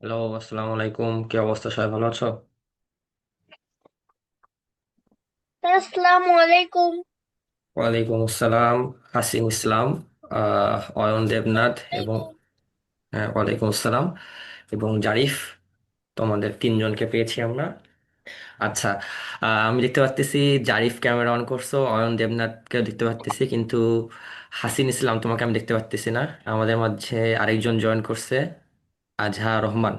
Hello, আসসালামু আলাইকুম। কি অবস্থা? সবাই ভালো আছো? আসসালামু আলাইকুম। ওয়ালাইকুম আসসালাম। হাসিম ইসলাম, অয়ন দেবনাথ এবং ওয়ালাইকুম। হ্যাঁ, ওয়ালাইকুম আসসালাম এবং জারিফ। তোমাদের তিনজনকে পেয়েছি আমরা। আচ্ছা, আমি দেখতে পাচ্তেছি জারিফ ক্যামেরা অন করছো, অয়ন দেবনাথকেও দেখতে পাচ্তেছি, কিন্তু হাসিন ইসলাম তোমাকে আমি দেখতে পাচ্তেছি না। আমাদের মাঝে আরেকজন জয়েন করছে, আজহা রহমান।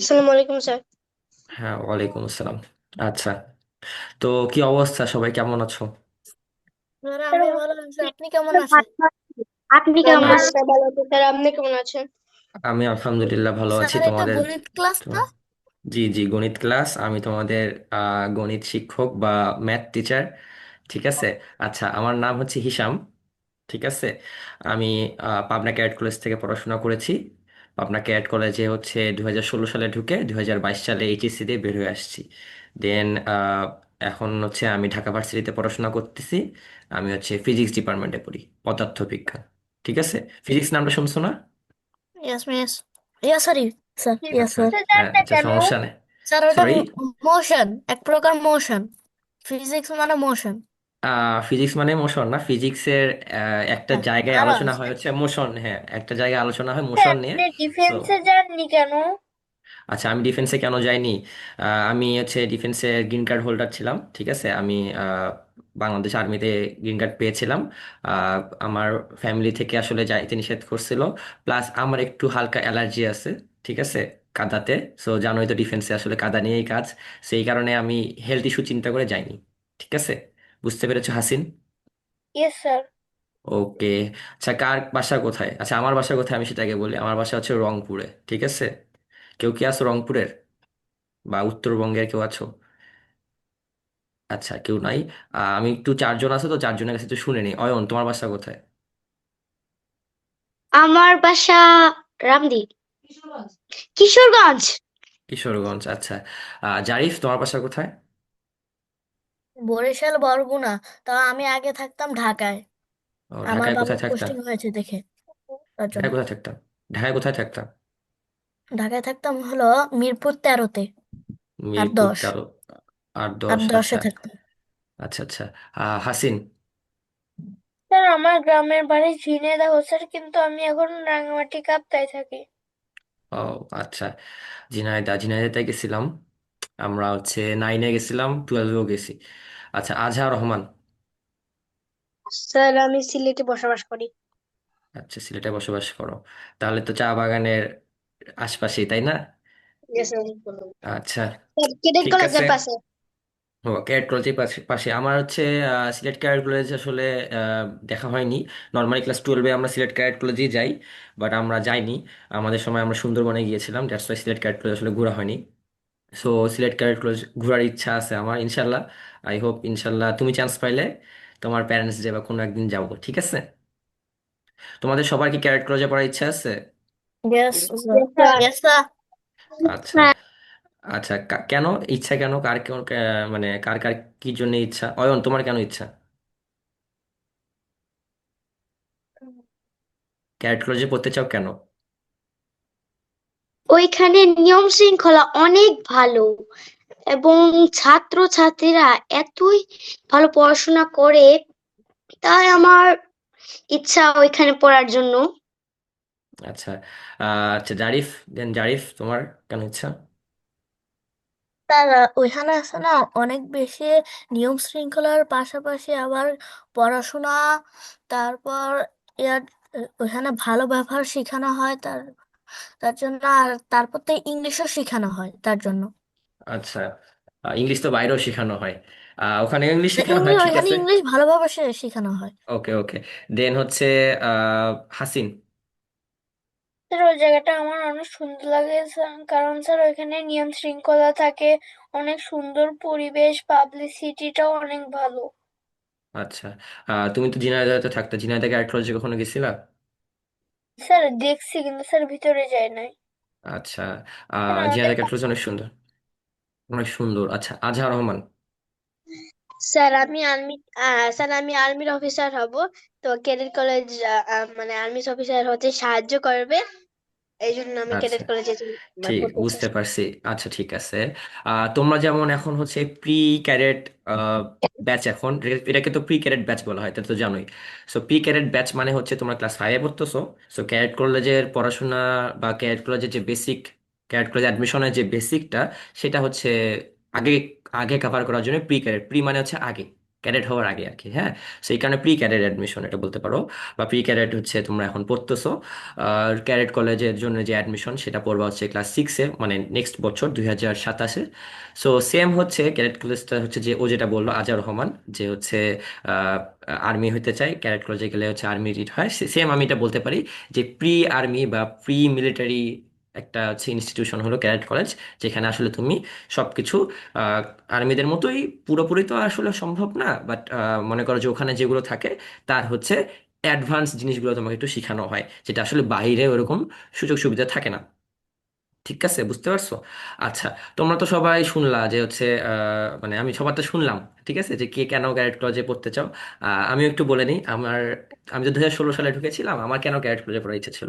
আসসালামু আলাইকুম স্যার। হ্যাঁ, ওয়ালাইকুম আসসালাম। আচ্ছা, তো কি অবস্থা, সবাই কেমন আছো? স্যার স্যার আমি ভালো আছি, আপনি কেমন অবস্থা আছেন? ভালো আছি। আপনি কেমন আমার আছেন? ভালো আছে স্যার, আপনি কেমন আছেন? আমি আলহামদুলিল্লাহ ভালো আছি। স্যার এটা তোমাদের গণিত ক্লাস তো না? জি জি, গণিত ক্লাস। আমি তোমাদের গণিত শিক্ষক বা ম্যাথ টিচার। ঠিক আছে। আচ্ছা, আমার নাম হচ্ছে হিসাম। ঠিক আছে। আমি পাবনা ক্যাডেট কলেজ থেকে পড়াশোনা করেছি। পাবনা ক্যাডেট কলেজে হচ্ছে 2016 সালে ঢুকে 2022 সালে এইচএসসি দিয়ে বের হয়ে আসছি। দেন এখন হচ্ছে আমি ঢাকা ভার্সিটিতে পড়াশোনা করতেছি। আমি হচ্ছে ফিজিক্স ডিপার্টমেন্টে পড়ি, পদার্থ বিজ্ঞান। ঠিক আছে। ফিজিক্স নামটা শুনছো না? Yes miss. Sorry sir, yes আচ্ছা। স্যার। হ্যাঁ, আচ্ছা, কেন? সমস্যা নেই। স্যার ওটা সরি। মোশন, এক প্রকার মোশন। ফিজিক্স মানে মোশন। ফিজিক্স মানে মোশন না, ফিজিক্সের একটা হ্যাঁ, জায়গায় আরো আলোচনা আছে। হয় হচ্ছে মোশন। হ্যাঁ, একটা জায়গায় আলোচনা হয় স্যার মোশন নিয়ে। আপনি সো ডিফেন্সে যাননি কেন? আচ্ছা, আমি ডিফেন্সে কেন যাইনি? আমি হচ্ছে ডিফেন্সের গ্রিন কার্ড হোল্ডার ছিলাম। ঠিক আছে। আমি বাংলাদেশ আর্মিতে গ্রিন কার্ড পেয়েছিলাম। আহ, আমার ফ্যামিলি থেকে আসলে যাইতে নিষেধ করছিল। প্লাস আমার একটু হালকা অ্যালার্জি আছে। ঠিক আছে, কাদাতে। সো জানোই তো, ডিফেন্সে আসলে কাদা নিয়েই কাজ। সেই কারণে আমি হেলথ ইস্যু চিন্তা করে যাইনি। ঠিক আছে। বুঝতে পেরেছো হাসিন? Yes sir. ওকে। আচ্ছা, কার বাসা কোথায়? আচ্ছা, আমার বাসা কোথায় আমি সেটা আগে বলি। আমার বাসা হচ্ছে রংপুরে। ঠিক আছে। কেউ কি আছো রংপুরের বা উত্তরবঙ্গের কেউ আছো? আচ্ছা, কেউ নাই। আমি একটু চারজন আছে, তো চারজনের কাছে একটু শুনে নিই। অয়ন, তোমার বাসা কোথায়? আমার বাসা রামদি, কিশোরগঞ্জ। কিশোরগঞ্জ। আচ্ছা। জারিফ, তোমার বাসা কোথায়? বরিশাল, বরগুনা। তা আমি আগে থাকতাম ঢাকায়। ও, আমার ঢাকায় বাবার কোথায় থাকতাম? পোস্টিং হয়েছে দেখে, তার জন্য। ঢাকায় কোথায় থাকতাম? ঢাকায় কোথায় থাকতাম? ঢাকায় থাকতাম হলো মিরপুর 13-তে। আর মিরপুর 10, 13, আট আর দশ 10-এ আচ্ছা। থাকতাম। আচ্ছা আচ্ছা। হাসিন? স্যার আমার গ্রামের বাড়ি ঝিনাইদহ স্যার, কিন্তু আমি এখন রাঙামাটি কাপ্তায় থাকি। ও, আচ্ছা। ঝিনাইদহতে গেছিলাম। আমরা হচ্ছে 9-এ গেছিলাম, 12-এও গেছি। আচ্ছা, আজহার রহমান? স্যার আমি সিলেটে বসবাস করি। আচ্ছা, সিলেটে বসবাস করো। তাহলে তো চা বাগানের আশপাশেই, তাই না? Yes sir. আচ্ছা, স্যার ক্যাডেট ঠিক আছে। কলেজের পাশে। ও, ক্যাডেট কলেজের পাশে পাশে আমার হচ্ছে সিলেট ক্যাডেট কলেজ আসলে দেখা হয়নি। নর্মালি ক্লাস 12-এ আমরা সিলেট ক্যাডেট কলেজেই যাই, বাট আমরা যাইনি। আমাদের সময় আমরা সুন্দরবনে গিয়েছিলাম, that's why Sylhet cadet college আসলে ঘোরা হয়নি। সো সিলেট ক্যাডেট কলেজ ঘোরার ইচ্ছা আছে আমার, ইনশাল্লাহ। আই হোপ ইনশাল্লাহ তুমি চান্স পাইলে তোমার প্যারেন্টস যে বা কোনো একদিন যাবো। ঠিক আছে। তোমাদের সবার কি ক্যাডেট কলেজে পড়ার ইচ্ছা আছে? Yes sir. Yes sir. Yes sir. আচ্ছা। আচ্ছা, কেন ইচ্ছা, কেন, কার কেন, মানে কার কার কি জন্য ইচ্ছা? অয়ন, তোমার কেন ইচ্ছা ক্যাডেট কলেজে পড়তে চাও, কেন? ওইখানে নিয়ম শৃঙ্খলা অনেক ভালো, এবং ছাত্র ছাত্রীরা এতই ভালো পড়াশোনা করে, তাই আমার ইচ্ছা ওইখানে পড়ার জন্য। আচ্ছা। আচ্ছা, জারিফ। দেন জারিফ, তোমার কেন ইচ্ছা? তার ওইখানে আছে না অনেক বেশি নিয়ম শৃঙ্খলার পাশাপাশি আবার পড়াশোনা, তারপর ইয়ার ওইখানে ভালো ব্যবহার শেখানো হয়, তার তার জন্য। আর তারপর তো ইংলিশও শেখানো হয় তার জন্য। আচ্ছা। ইংলিশ তো বাইরেও শেখানো হয়। ওখানে ইংলিশ শেখানো হয়, ইংলিশ, ঠিক ওইখানে আছে। ইংলিশ ভালোভাবে শেখানো হয়। ওকে ওকে। দেন হচ্ছে হাসিন? স্যার ওই জায়গাটা আমার অনেক সুন্দর লাগে স্যার, কারণ স্যার ওইখানে নিয়ম শৃঙ্খলা থাকে, অনেক সুন্দর পরিবেশ, পাবলিসিটিটাও অনেক ভালো। আচ্ছা। তুমি তো ঝিনাইদহতে থাকতে, ঝিনাইদহ ক্যাডেট কলেজে কখনো গেছিলা? স্যার দেখছি কিন্তু স্যার ভিতরে যায় নাই। আচ্ছা। স্যার আমাদের ঝিনাইদহ ক্যাডেট কলেজ অনেক সুন্দর, অনেক সুন্দর। আচ্ছা, আজহার রহমান? স্যার আমি আর্মি, স্যার আমি আর্মির অফিসার হব। তো ক্যাডেট কলেজ মানে আর্মি অফিসার হতে সাহায্য করবে। এই জন্য আমি আচ্ছা, ক্যাডেট কলেজে ঠিক পড়তে বুঝতে চাচ্ছি। পারছি। আচ্ছা ঠিক আছে। তোমরা যেমন এখন হচ্ছে প্রি ক্যাডেট ব্যাচ, এখন এটাকে তো প্রি ক্যাডেট ব্যাচ বলা হয়, তা তো জানোই। সো প্রি ক্যাডেট ব্যাচ মানে হচ্ছে তোমরা ক্লাস 5-এ পড়তেছো। সো ক্যাডেট কলেজের পড়াশোনা বা ক্যাডেট কলেজের যে বেসিক, ক্যাডেট কলেজ অ্যাডমিশনের যে বেসিকটা, সেটা হচ্ছে আগে আগে কভার করার জন্য প্রি ক্যাডেট, প্রি মানে হচ্ছে আগে, ক্যাডেট হওয়ার আগে আর কি, হ্যাঁ। সেই কারণে প্রি ক্যাডেট অ্যাডমিশন এটা বলতে পারো, বা প্রি ক্যাডেট হচ্ছে তোমরা এখন পড়তেছো। আর ক্যাডেট কলেজের জন্য যে অ্যাডমিশন সেটা পড়বা হচ্ছে ক্লাস 6-এ, মানে নেক্সট বছর 2027-এ। সো সেম হচ্ছে ক্যাডেট কলেজটা হচ্ছে, যে ও যেটা বললো আজার রহমান, যে হচ্ছে আর্মি হতে চাই, ক্যাডেট কলেজে গেলে হচ্ছে আর্মি রিড হয়, সেম আমি এটা বলতে পারি যে প্রি আর্মি বা প্রি মিলিটারি একটা হচ্ছে ইনস্টিটিউশন হলো ক্যাডেট কলেজ, যেখানে আসলে তুমি সবকিছু আর্মিদের মতোই, পুরোপুরি তো আসলে সম্ভব না, বাট মনে করো যে ওখানে যেগুলো থাকে তার হচ্ছে অ্যাডভান্স জিনিসগুলো তোমাকে একটু শেখানো হয়, যেটা আসলে বাইরে ওরকম সুযোগ সুবিধা থাকে না। ঠিক আছে, বুঝতে পারছো? আচ্ছা, তোমরা তো সবাই শুনলা যে হচ্ছে মানে আমি সবারটা শুনলাম, ঠিক আছে, যে কে কেন ক্যারেট কলেজে পড়তে চাও। আমিও একটু বলে নিই আমার, আমি তো 2016 সালে ঢুকেছিলাম, আমার কেন ক্যারেট কলেজে পড়ার ইচ্ছে ছিল।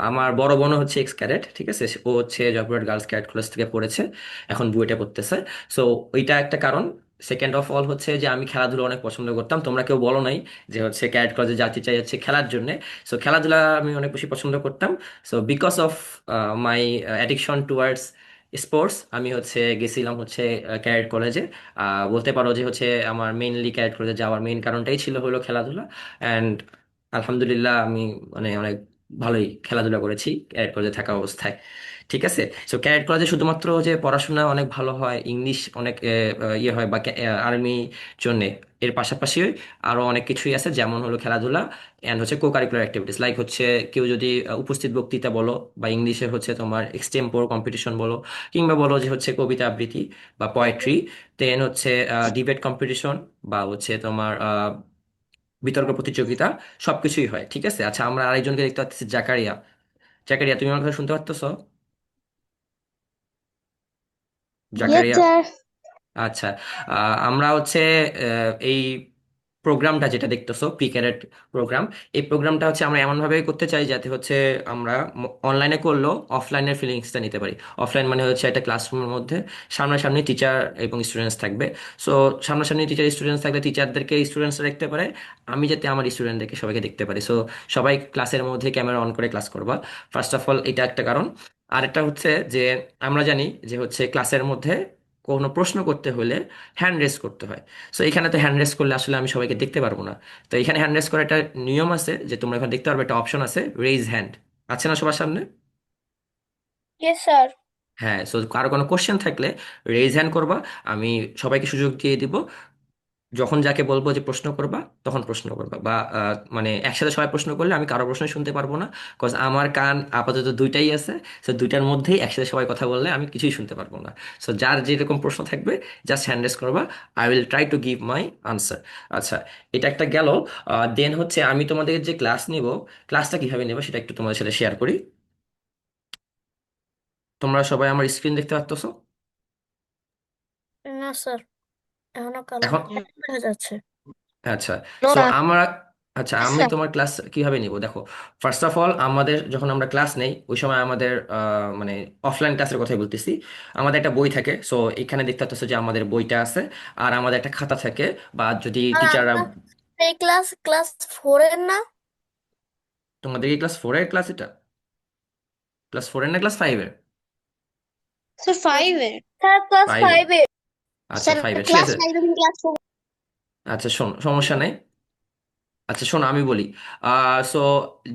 আমার বড় বোন হচ্ছে এক্স ক্যাডেট, ঠিক আছে, ও হচ্ছে জয়পুরহাট গার্লস ক্যাডেট কলেজ থেকে পড়েছে, এখন বুয়েটে পড়তেছে। সো ওইটা একটা কারণ। সেকেন্ড অফ অল হচ্ছে যে আমি খেলাধুলা অনেক পছন্দ করতাম, তোমরা কেউ বলো নাই যে হচ্ছে ক্যাডেট কলেজে যাতে চাই হচ্ছে খেলার জন্য। সো খেলাধুলা আমি অনেক বেশি পছন্দ করতাম। So because of my addiction towards sports, আমি হচ্ছে গেছিলাম হচ্ছে ক্যাডেট কলেজে। বলতে পারো যে হচ্ছে আমার মেইনলি ক্যাডেট কলেজে যাওয়ার মেইন কারণটাই ছিল হলো খেলাধুলা। অ্যান্ড আলহামদুলিল্লাহ আমি মানে অনেক ভালোই খেলাধুলা করেছি ক্যাডেট কলেজে থাকা অবস্থায়। ঠিক আছে। সো ক্যাডেট কলেজে শুধুমাত্র যে পড়াশোনা অনেক ভালো হয়, ইংলিশ অনেক ইয়ে হয়, বা আর্মি জন্যে, এর পাশাপাশি আরো অনেক কিছুই আছে, যেমন হলো খেলাধুলা অ্যান্ড হচ্ছে কো কারিকুলার অ্যাক্টিভিটিস, লাইক হচ্ছে কেউ যদি উপস্থিত বক্তৃতা বলো, বা ইংলিশে হচ্ছে তোমার এক্সটেম্পোর কম্পিটিশন বলো, কিংবা বলো যে হচ্ছে কবিতা আবৃত্তি বা পোয়েট্রি, দেন হচ্ছে ডিবেট কম্পিটিশন, বা হচ্ছে তোমার বিতর্ক প্রতিযোগিতা, সবকিছুই হয়। ঠিক আছে। আচ্ছা, আমরা আরেকজনকে দেখতে পাচ্ছি, জাকারিয়া। জাকারিয়া, তুমি আমার কথা শুনতে পারতেছো? ইয়েস জাকারিয়া। স্যার। আচ্ছা, আমরা হচ্ছে এই প্রোগ্রামটা যেটা দেখতেছো প্রি ক্যাডেট প্রোগ্রাম, এই প্রোগ্রামটা হচ্ছে আমরা এমন ভাবে করতে চাই যাতে হচ্ছে আমরা অনলাইনে করলেও অফলাইনের ফিলিংসটা নিতে পারি। অফলাইন মানে হচ্ছে একটা ক্লাসরুমের মধ্যে সামনাসামনি টিচার এবং স্টুডেন্টস থাকবে। সো সামনাসামনি টিচার স্টুডেন্টস থাকলে টিচারদেরকে স্টুডেন্টসরা দেখতে পারে, আমি যাতে আমার স্টুডেন্টদেরকে সবাইকে দেখতে পারি। সো সবাই ক্লাসের মধ্যে ক্যামেরা অন করে ক্লাস করবা, ফার্স্ট অফ অল এটা একটা কারণ। আরেকটা হচ্ছে যে আমরা জানি যে হচ্ছে ক্লাসের মধ্যে কোনো প্রশ্ন করতে হলে হ্যান্ড রেজ করতে হয়। সো এখানে তো হ্যান্ড রেজ করলে আসলে আমি সবাইকে দেখতে পারবো না। তো এখানে হ্যান্ড রেজ করার একটা নিয়ম আছে, যে তোমরা এখানে দেখতে পারবে একটা অপশন আছে, রেইজ হ্যান্ড, আছে না সবার সামনে? Yes sir. হ্যাঁ, সো কারো কোনো কোশ্চেন থাকলে রেইজ হ্যান্ড করবা, আমি সবাইকে সুযোগ দিয়ে দিব। যখন যাকে বলবো যে প্রশ্ন করবা, তখন প্রশ্ন করবা, বা মানে একসাথে সবাই প্রশ্ন করলে আমি কারো প্রশ্ন শুনতে পারবো না, কজ আমার কান আপাতত দুইটাই আছে। সো দুইটার মধ্যেই একসাথে সবাই কথা বললে আমি কিছুই শুনতে পারবো না। সো যার যেরকম প্রশ্ন থাকবে জাস্ট হ্যান্ড রেজ করবা, I will try to give my answer. আচ্ছা, এটা একটা গেল। দেন হচ্ছে আমি তোমাদের যে ক্লাস নিব, ক্লাসটা কিভাবে নেবো সেটা একটু তোমাদের সাথে শেয়ার করি। তোমরা সবাই আমার স্ক্রিন দেখতে পাচ্ছ? না স্যার, এখনো কালো এখন দেখা যাচ্ছে। আচ্ছা। So Nora. আমরা, আচ্ছা আমি স্যার। তোমার ক্লাস কিভাবে নিব দেখো। ফার্স্ট অফ অল আমাদের যখন আমরা ক্লাস নেই ওই সময় আমাদের মানে অফলাইন ক্লাসের কথাই বলতেছি, আমাদের একটা বই থাকে। সো এখানে দেখতে পাচ্ছ যে আমাদের বইটা আছে, আর আমাদের একটা খাতা থাকে, বা যদি আর টিচাররা, আমরা এই ক্লাস 4-এর না? তোমাদের কি ক্লাস 4-এর ক্লাস এটা? ক্লাস 4-এর না ক্লাস 5-এর? স্যার 5 এর। স্যার ক্লাস 5-এর। 5-এ। আচ্ছা, স্যার 5-এর, ঠিক ক্লাস আছে। 5 এবং ক্লাস 4। আচ্ছা শোনো, সমস্যা নেই। আচ্ছা শোনো, আমি বলি। সো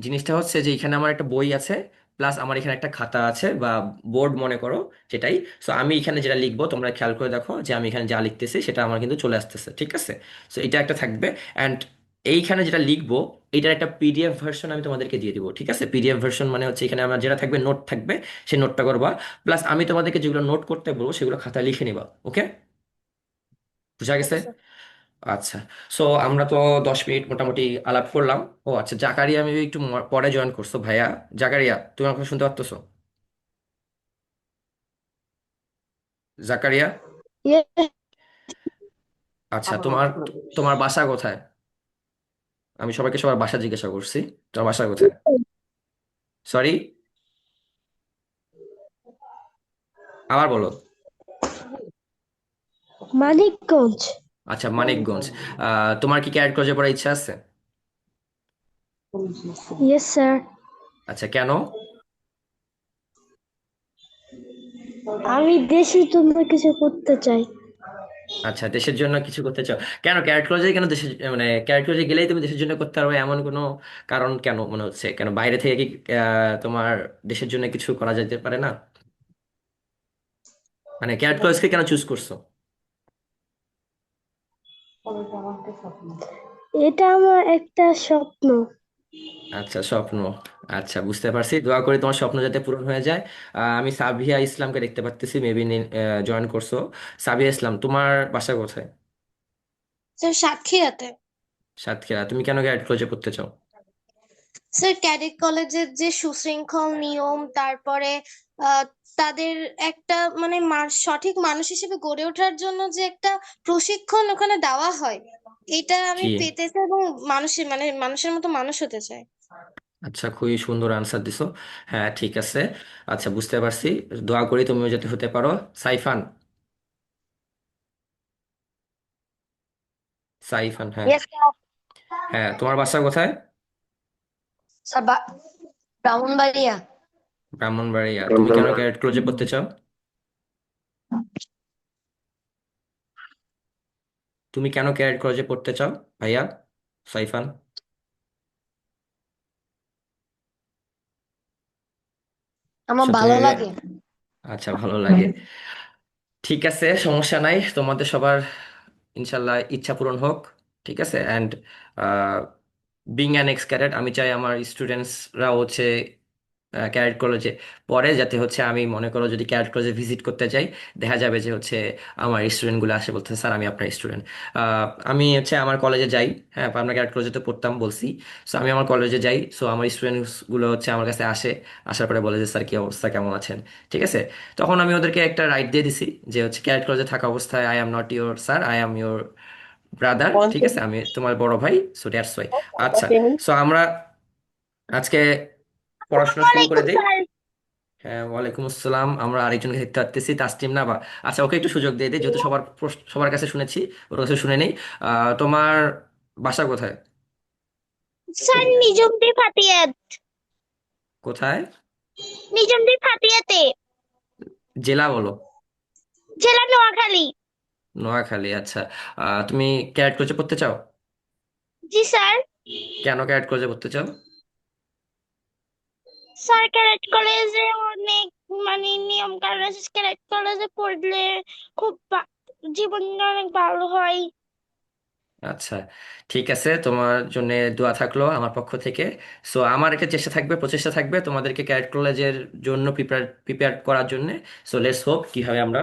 জিনিসটা হচ্ছে যে এখানে আমার একটা বই আছে, প্লাস আমার এখানে একটা খাতা আছে বা বোর্ড মনে করো, যেটাই। সো আমি এখানে যেটা লিখবো তোমরা খেয়াল করে দেখো যে আমি এখানে যা লিখতেছি সেটা আমার কিন্তু চলে আসতেছে, ঠিক আছে। সো এটা একটা থাকবে। অ্যান্ড এইখানে যেটা লিখবো এটার একটা পিডিএফ ভার্সন আমি তোমাদেরকে দিয়ে দিব, ঠিক আছে। পিডিএফ ভার্সন মানে হচ্ছে এখানে আমার যেটা থাকবে নোট থাকবে, সেই নোটটা করবা। প্লাস আমি তোমাদেরকে যেগুলো নোট করতে বলবো সেগুলো খাতায় লিখে নিবা, ওকে? বুঝা গেছে? ওকে স্যার। আচ্ছা। সো আমরা তো 10 মিনিট মোটামুটি আলাপ করলাম। ও আচ্ছা, জাকারিয়া আমি একটু পরে জয়েন করছো ভাইয়া। জাকারিয়া, তুমি আমাকে শুনতে পারতেছো? জাকারিয়া। ইয়েস। আচ্ছা, তোমার তোমার বাসা কোথায়? আমি সবাইকে সবার বাসা জিজ্ঞাসা করছি, তোমার বাসা কোথায়? সরি। আবার বলো। মানিকগঞ্জ। আচ্ছা, মানিকগঞ্জ। তোমার কি ক্যারেট কলেজে পড়ার ইচ্ছা আছে? Yes sir. আচ্ছা, কেন? আমি দেশের জন্য কিছু করতে চাই। আচ্ছা, দেশের জন্য কিছু করতে চাও। কেন ক্যারেট কলেজে, কেন দেশের, মানে ক্যারেট কলেজে গেলেই তুমি দেশের জন্য করতে পারবে এমন কোনো কারণ কেন মনে হচ্ছে? কেন বাইরে থেকে কি তোমার দেশের জন্য কিছু করা যেতে পারে না? মানে ক্যারেট কলেজকে কেন চুজ করছো? এটা আমার একটা স্বপ্ন। আচ্ছা, স্বপ্ন। আচ্ছা, বুঝতে পারছি। দোয়া করি তোমার স্বপ্ন যাতে পূরণ হয়ে যায়। আমি সাবিয়া ইসলামকে দেখতে পাচ্ছি, মেবি জয়েন করছো। সাবিয়া ইসলাম, তোমার বাসা কোথায়? স্যার সাতক্ষীরাতে। সাতক্ষীরা। তুমি কেন ক্যারেট কলেজে পড়তে চাও? স্যার ক্যাডেট কলেজের যে সুশৃঙ্খল নিয়ম, তারপরে আহ, তাদের একটা মানে সঠিক মানুষ হিসেবে গড়ে ওঠার জন্য যে একটা প্রশিক্ষণ ওখানে দেওয়া হয়, এটা আমি কি? পেতে চাই এবং মানুষের মতো মানুষ হতে চাই। আচ্ছা, খুবই সুন্দর আনসার দিছো। হ্যাঁ, ঠিক আছে। আচ্ছা, বুঝতে পারছি। দোয়া করি তুমিও যাতে হতে পারো। সাইফান। সাইফান, হ্যাঁ। Yes sir. হ্যাঁ, তোমার বাসা কোথায়? স্যার ব্রাহ্মণবাড়িয়া। ব্রাহ্মণবাড়িয়া। তুমি কেন ক্যারেট কলেজে পড়তে চাও? তুমি কেন ক্যারেট কলেজে পড়তে চাও, ভাইয়া সাইফান? আমার সত্যি ভালো ভেবে? লাগে। আচ্ছা, ভালো লাগে। ঠিক আছে, সমস্যা নাই। তোমাদের সবার ইনশাল্লাহ ইচ্ছা পূরণ হোক। ঠিক আছে। And being an x cadet, আমি চাই আমার স্টুডেন্টসরা হচ্ছে ক্যাডেট কলেজে পড়ে, যাতে হচ্ছে আমি মনে করো যদি ক্যাডেট কলেজে ভিজিট করতে যাই, দেখা যাবে যে হচ্ছে আমার স্টুডেন্টগুলো আসে বলতে, স্যার আমি আপনার স্টুডেন্ট। আমি হচ্ছে আমার কলেজে যাই। হ্যাঁ, আমরা ক্যাডেট কলেজে তো পড়তাম বলছি। সো আমি আমার কলেজে যাই, সো আমার স্টুডেন্টসগুলো হচ্ছে আমার কাছে আসে। আসার পরে বলে যে স্যার কি অবস্থা, কেমন আছেন। ঠিক আছে। তখন আমি ওদেরকে একটা রাইট দিয়ে দিছি যে হচ্ছে ক্যাডেট কলেজে থাকা অবস্থায়, I am not your sir, I am your brother. ঠিক আছে, আমি তোমার বড় ভাই। So that's why. আচ্ছা। সো আমরা আজকে পড়াশোনা শুরু করে ওয়ালাইকুম দিই। স্যার। হ্যাঁ, ওয়ালাইকুম আসসালাম। আমরা আরেকজনকে দেখতে পাচ্ছি, তাসটিম না বা? আচ্ছা, ওকে একটু সুযোগ দিয়ে দিই, যেহেতু সবার কাছে শুনেছি, ওর কাছে শুনে নেই। তোমার বাসা কোথায়? স্যার নিজামুদ্দিন ফাতিহাত। কোথায়? নিজামুদ্দিন ফাতিহাতে। জেলা বলো। জেলা নোয়াখালী। নোয়াখালী। আচ্ছা। তুমি ক্যারেট কলেজে পড়তে চাও? জি স্যার। কেন ক্যারেট কলেজে পড়তে চাও? স্যার ক্যাডেট কলেজে অনেক নিয়ম কানুন আছে, ক্যাডেট কলেজে পড়লে খুব জীবনটা অনেক ভালো হয়। আচ্ছা, ঠিক আছে। তোমার জন্য দোয়া থাকলো আমার পক্ষ থেকে। সো আমার একটা চেষ্টা থাকবে, প্রচেষ্টা থাকবে তোমাদেরকে ক্যারেট কলেজের জন্য প্রিপেয়ার প্রিপেয়ার করার জন্য। সো লেটস হোপ কিভাবে আমরা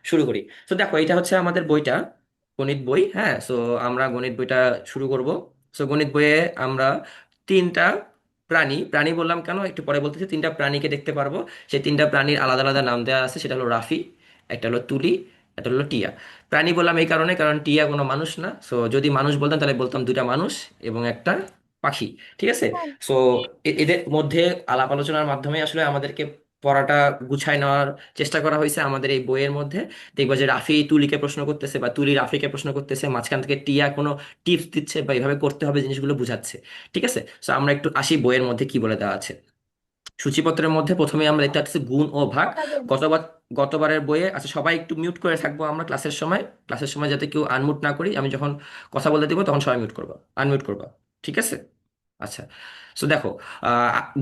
শুরু করি। তো দেখো, এটা হচ্ছে আমাদের বইটা, গণিত বই। হ্যাঁ, সো আমরা গণিত বইটা শুরু করব। সো গণিত বইয়ে আমরা তিনটা প্রাণী, প্রাণী বললাম কেন একটু পরে বলতেছি, তিনটা প্রাণীকে দেখতে পারবো। সেই তিনটা প্রাণীর আলাদা আলাদা নাম দেওয়া আছে। সেটা হলো রাফি, একটা হলো তুলি, একটা হলো টিয়া। প্রাণী বললাম এই কারণে, কারণ টিয়া কোনো মানুষ না। সো যদি মানুষ বলতাম তাহলে বলতাম দুইটা মানুষ এবং একটা পাখি। ঠিক আছে। সো এদের মধ্যে আলাপ আলোচনার মাধ্যমে আসলে আমাদেরকে পড়াটা গুছায় নেওয়ার চেষ্টা করা হয়েছে আমাদের এই বইয়ের মধ্যে। দেখবা যে রাফি তুলিকে প্রশ্ন করতেছে বা তুলি রাফিকে প্রশ্ন করতেছে, মাঝখান থেকে টিয়া কোনো টিপস দিচ্ছে বা এইভাবে করতে হবে জিনিসগুলো বুঝাচ্ছে। ঠিক আছে। সো আমরা একটু আসি বইয়ের মধ্যে কি বলে দেওয়া আছে। সূচিপত্রের মধ্যে প্রথমে আমরা দেখতে পাচ্ছি গুণ ও ভাগ। গতবার গতবারের বইয়ে, আচ্ছা সবাই একটু মিউট করে থাকবো আমরা ক্লাসের সময় যাতে কেউ আনমিউট না করি। আমি যখন কথা বলতে দিব তখন সবাই মিউট করবা, আনমিউট করবা। ঠিক আছে। আচ্ছা। সো দেখো,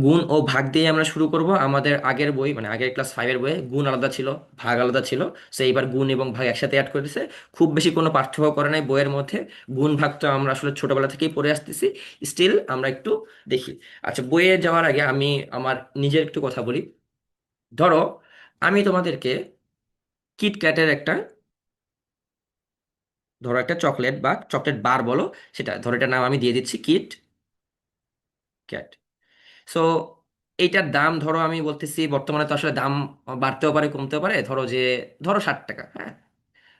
গুণ ও ভাগ দিয়ে আমরা শুরু করব। আমাদের আগের বই, মানে আগের ক্লাস 5-এর বইয়ে গুণ আলাদা ছিল, ভাগ আলাদা ছিল। সো এইবার গুণ এবং ভাগ একসাথে অ্যাড করে দিছে। খুব বেশি কোনো পার্থক্য করে নাই বইয়ের মধ্যে। গুণ ভাগ তো আমরা আসলে ছোটবেলা থেকেই পড়ে আসতেছি। স্টিল আমরা একটু দেখি। আচ্ছা, বইয়ে যাওয়ার আগে আমি আমার নিজের একটু কথা বলি। ধরো, আমি তোমাদেরকে কিটক্যাটের একটা, ধরো একটা চকলেট বা চকলেট বার বলো, সেটা ধরো, এটার নাম আমি দিয়ে দিচ্ছি কিট ক্যাট। সো এইটার দাম ধরো আমি বলতেছি, বর্তমানে তো আসলে দাম বাড়তেও পারে কমতেও পারে, ধরো 60 টাকা। হ্যাঁ,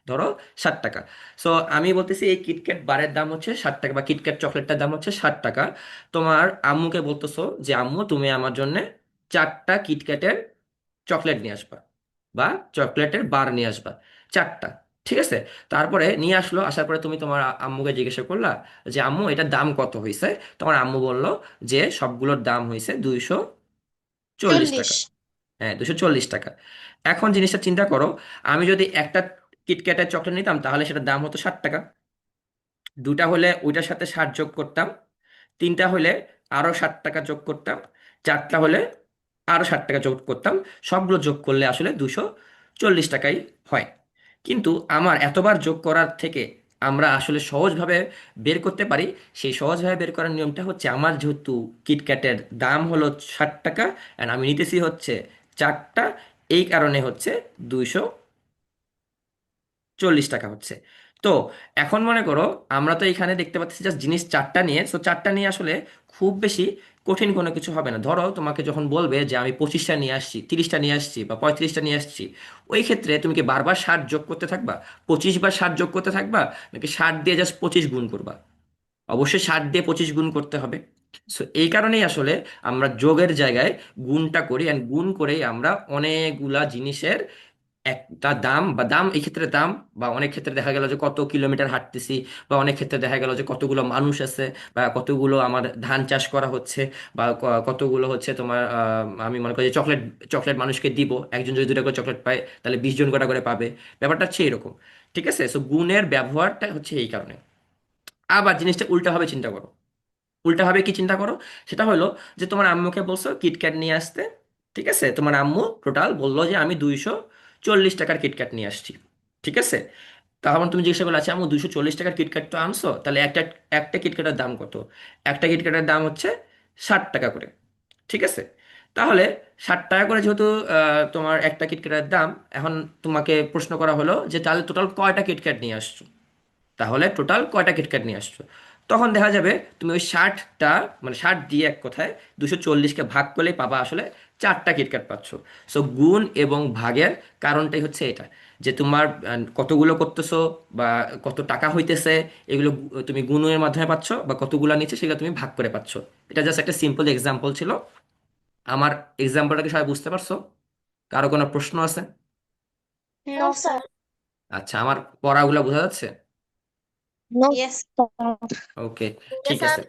ধরো 60 টাকা। সো আমি বলতেছি এই কিটক্যাট বারের দাম হচ্ছে 60 টাকা, বা কিটক্যাট চকলেটটার দাম হচ্ছে 60 টাকা। তোমার আম্মুকে বলতেছো যে আম্মু তুমি আমার জন্য 4টা কিটক্যাটের চকলেট নিয়ে আসবা। বা চকলেটের বার নিয়ে আসবা, 4টা। ঠিক আছে, তারপরে নিয়ে আসলো, আসার পরে তুমি তোমার আম্মুকে জিজ্ঞাসা করলা যে আম্মু এটার দাম কত হয়েছে। তোমার আম্মু বলল যে সবগুলোর দাম হয়েছে 240 টাকা। 40। হ্যাঁ, 240 টাকা। এখন জিনিসটা চিন্তা করো, আমি যদি একটা কিটক্যাটের চকলেট নিতাম তাহলে সেটার দাম হতো 60 টাকা। দুটা হলে ওইটার সাথে 60 যোগ করতাম, তিনটা হলে আরো 60 টাকা যোগ করতাম, চারটা হলে আরো 60 টাকা যোগ করতাম। সবগুলো যোগ করলে আসলে 240 টাকাই হয়। কিন্তু আমার এতবার যোগ করার থেকে আমরা আসলে সহজভাবে বের করতে পারি। সেই সহজভাবে বের করার নিয়মটা হচ্ছে, আমার যেহেতু কিটক্যাটের দাম হলো 60 টাকা, অ্যান্ড আমি নিতেছি হচ্ছে 4টা, এই কারণে হচ্ছে 240 টাকা হচ্ছে। তো এখন মনে করো, আমরা তো এখানে দেখতে পাচ্ছি জাস্ট জিনিস 4টা নিয়ে, সো 4টা নিয়ে আসলে খুব বেশি কঠিন কোনো কিছু হবে না। ধরো তোমাকে যখন বলবে যে আমি 25টা নিয়ে আসছি, 30টা নিয়ে আসছি বা 35টা নিয়ে আসছি, ওই ক্ষেত্রে তুমি কি বারবার 60 যোগ করতে থাকবা, 25 বার 60 যোগ করতে থাকবা, নাকি 60 দিয়ে জাস্ট 25 গুণ করবা? অবশ্যই 60 দিয়ে 25 গুণ করতে হবে। সো এই কারণেই আসলে আমরা যোগের জায়গায় গুণটা করি, অ্যান্ড গুণ করেই আমরা অনেকগুলা জিনিসের একটা দাম, বা দাম এই ক্ষেত্রে দাম, বা অনেক ক্ষেত্রে দেখা গেল যে কত কিলোমিটার হাঁটতেছি, বা অনেক ক্ষেত্রে দেখা গেল যে কতগুলো মানুষ আছে, বা কতগুলো আমার ধান চাষ করা হচ্ছে, বা কতগুলো হচ্ছে তোমার আমি মনে করি যে চকলেট চকলেট মানুষকে দিব, একজন যদি 2টা করে চকলেট পায় তাহলে 20 জন গোটা করে পাবে। ব্যাপারটা হচ্ছে এরকম। ঠিক আছে, সো গুণের ব্যবহারটা হচ্ছে এই কারণে। আবার জিনিসটা উল্টাভাবে চিন্তা করো। উল্টাভাবে কি চিন্তা করো, সেটা হলো যে তোমার আম্মুকে বলছো কিটক্যাট নিয়ে আসতে। ঠিক আছে, তোমার আম্মু টোটাল বললো যে আমি 240 টাকার কিটক্যাট নিয়ে আসছি। ঠিক আছে, তখন তুমি জিজ্ঞাসা করলে আচ্ছা আম্মু 240 টাকার কিটক্যাট তো আনছো, তাহলে একটা একটা কিটক্যাটের দাম কত? একটা কিটক্যাটের দাম হচ্ছে 60 টাকা করে। ঠিক আছে, তাহলে 60 টাকা করে যেহেতু তোমার একটা কিটক্যাটের দাম, এখন তোমাকে প্রশ্ন করা হলো যে তাহলে টোটাল কয়টা কিটক্যাট নিয়ে আসছো, তাহলে টোটাল কয়টা কিটক্যাট নিয়ে আসছো। তখন দেখা যাবে তুমি ওই 60টা, মানে 60 দিয়ে এক কথায় 240কে ভাগ করলেই পাবা আসলে 4টা কিটক্যাট পাচ্ছ। সো গুণ এবং ভাগের কারণটাই হচ্ছে এটা, যে তোমার কতগুলো করতেছো বা কত টাকা হইতেছে, এগুলো তুমি গুণের মাধ্যমে পাচ্ছ, বা কতগুলো নিচ্ছে সেগুলো তুমি ভাগ করে পাচ্ছ। এটা জাস্ট একটা সিম্পল এক্সাম্পল ছিল। আমার এক্সাম্পলটাকে সবাই বুঝতে পারছো? কারো কোনো প্রশ্ন আছে? No no sir. স্যার। আচ্ছা, আমার পড়াগুলো বোঝা যাচ্ছে? No yes. ওকে, ওকে ঠিক স্যার। আছে।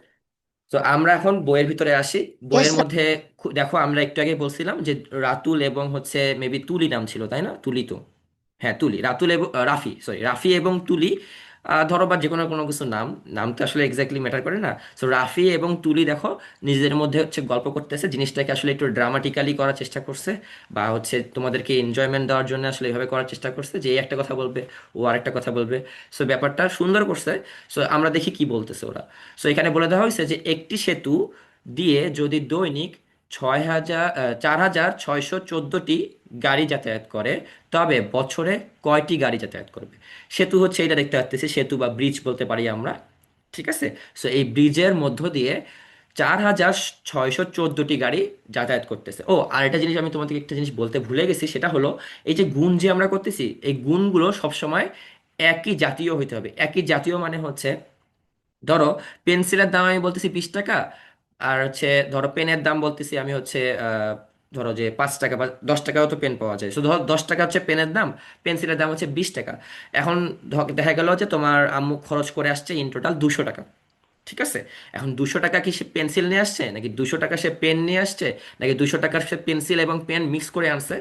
তো আমরা এখন বইয়ের ভিতরে আসি। ইয়েস বইয়ের মধ্যে দেখো, আমরা একটু আগে বলছিলাম যে রাতুল এবং হচ্ছে মেবি তুলি নাম ছিল, তাই না? তুলি তো, হ্যাঁ তুলি, রাতুল এবং রাফি, সরি রাফি এবং তুলি। ধরো বা যে কোনো কোনো কিছু নাম, নাম তো আসলে এক্স্যাক্টলি ম্যাটার করে না। সো রাফি এবং তুলি দেখো নিজেদের মধ্যে হচ্ছে গল্প করতেছে, জিনিসটাকে আসলে একটু ড্রামাটিক্যালি করার চেষ্টা করছে, বা হচ্ছে তোমাদেরকে এনজয়মেন্ট দেওয়ার জন্য আসলে এভাবে করার চেষ্টা করছে যে এই একটা কথা বলবে, ও আরেকটা কথা বলবে। সো ব্যাপারটা সুন্দর করছে। সো আমরা দেখি কি বলতেছে ওরা। সো এখানে বলে দেওয়া হয়েছে যে একটি সেতু দিয়ে যদি দৈনিক 4,614টি গাড়ি যাতায়াত করে, তবে বছরে কয়টি গাড়ি যাতায়াত করবে? সেতু হচ্ছে এটা দেখতে পাচ্তেছি, সেতু বা ব্রিজ বলতে পারি আমরা। ঠিক আছে, সো এই ব্রিজের মধ্য দিয়ে 4,614টি গাড়ি যাতায়াত করতেছে। ও আর একটা জিনিস আমি তোমাদেরকে একটা জিনিস বলতে ভুলে গেছি, সেটা হলো এই যে গুণ যে আমরা করতেছি, এই গুণগুলো সবসময় একই জাতীয় হইতে হবে। একই জাতীয় মানে হচ্ছে, ধরো পেন্সিলের দাম আমি বলতেছি 20 টাকা, আর হচ্ছে ধরো পেনের দাম বলতেছি আমি হচ্ছে ধরো যে 5 টাকা বা 10 টাকাও তো পেন পাওয়া যায়, শুধু ধরো 10 টাকা হচ্ছে পেনের দাম, পেন্সিলের দাম হচ্ছে 20 টাকা। এখন দেখা গেল যে তোমার আম্মু খরচ করে আসছে ইন টোটাল 200 টাকা। ঠিক আছে, এখন 200 টাকা কি সে পেন্সিল নিয়ে আসছে, নাকি 200 টাকা সে পেন নিয়ে আসছে, নাকি 200 টাকার সে পেন্সিল এবং পেন মিক্স করে আনছে,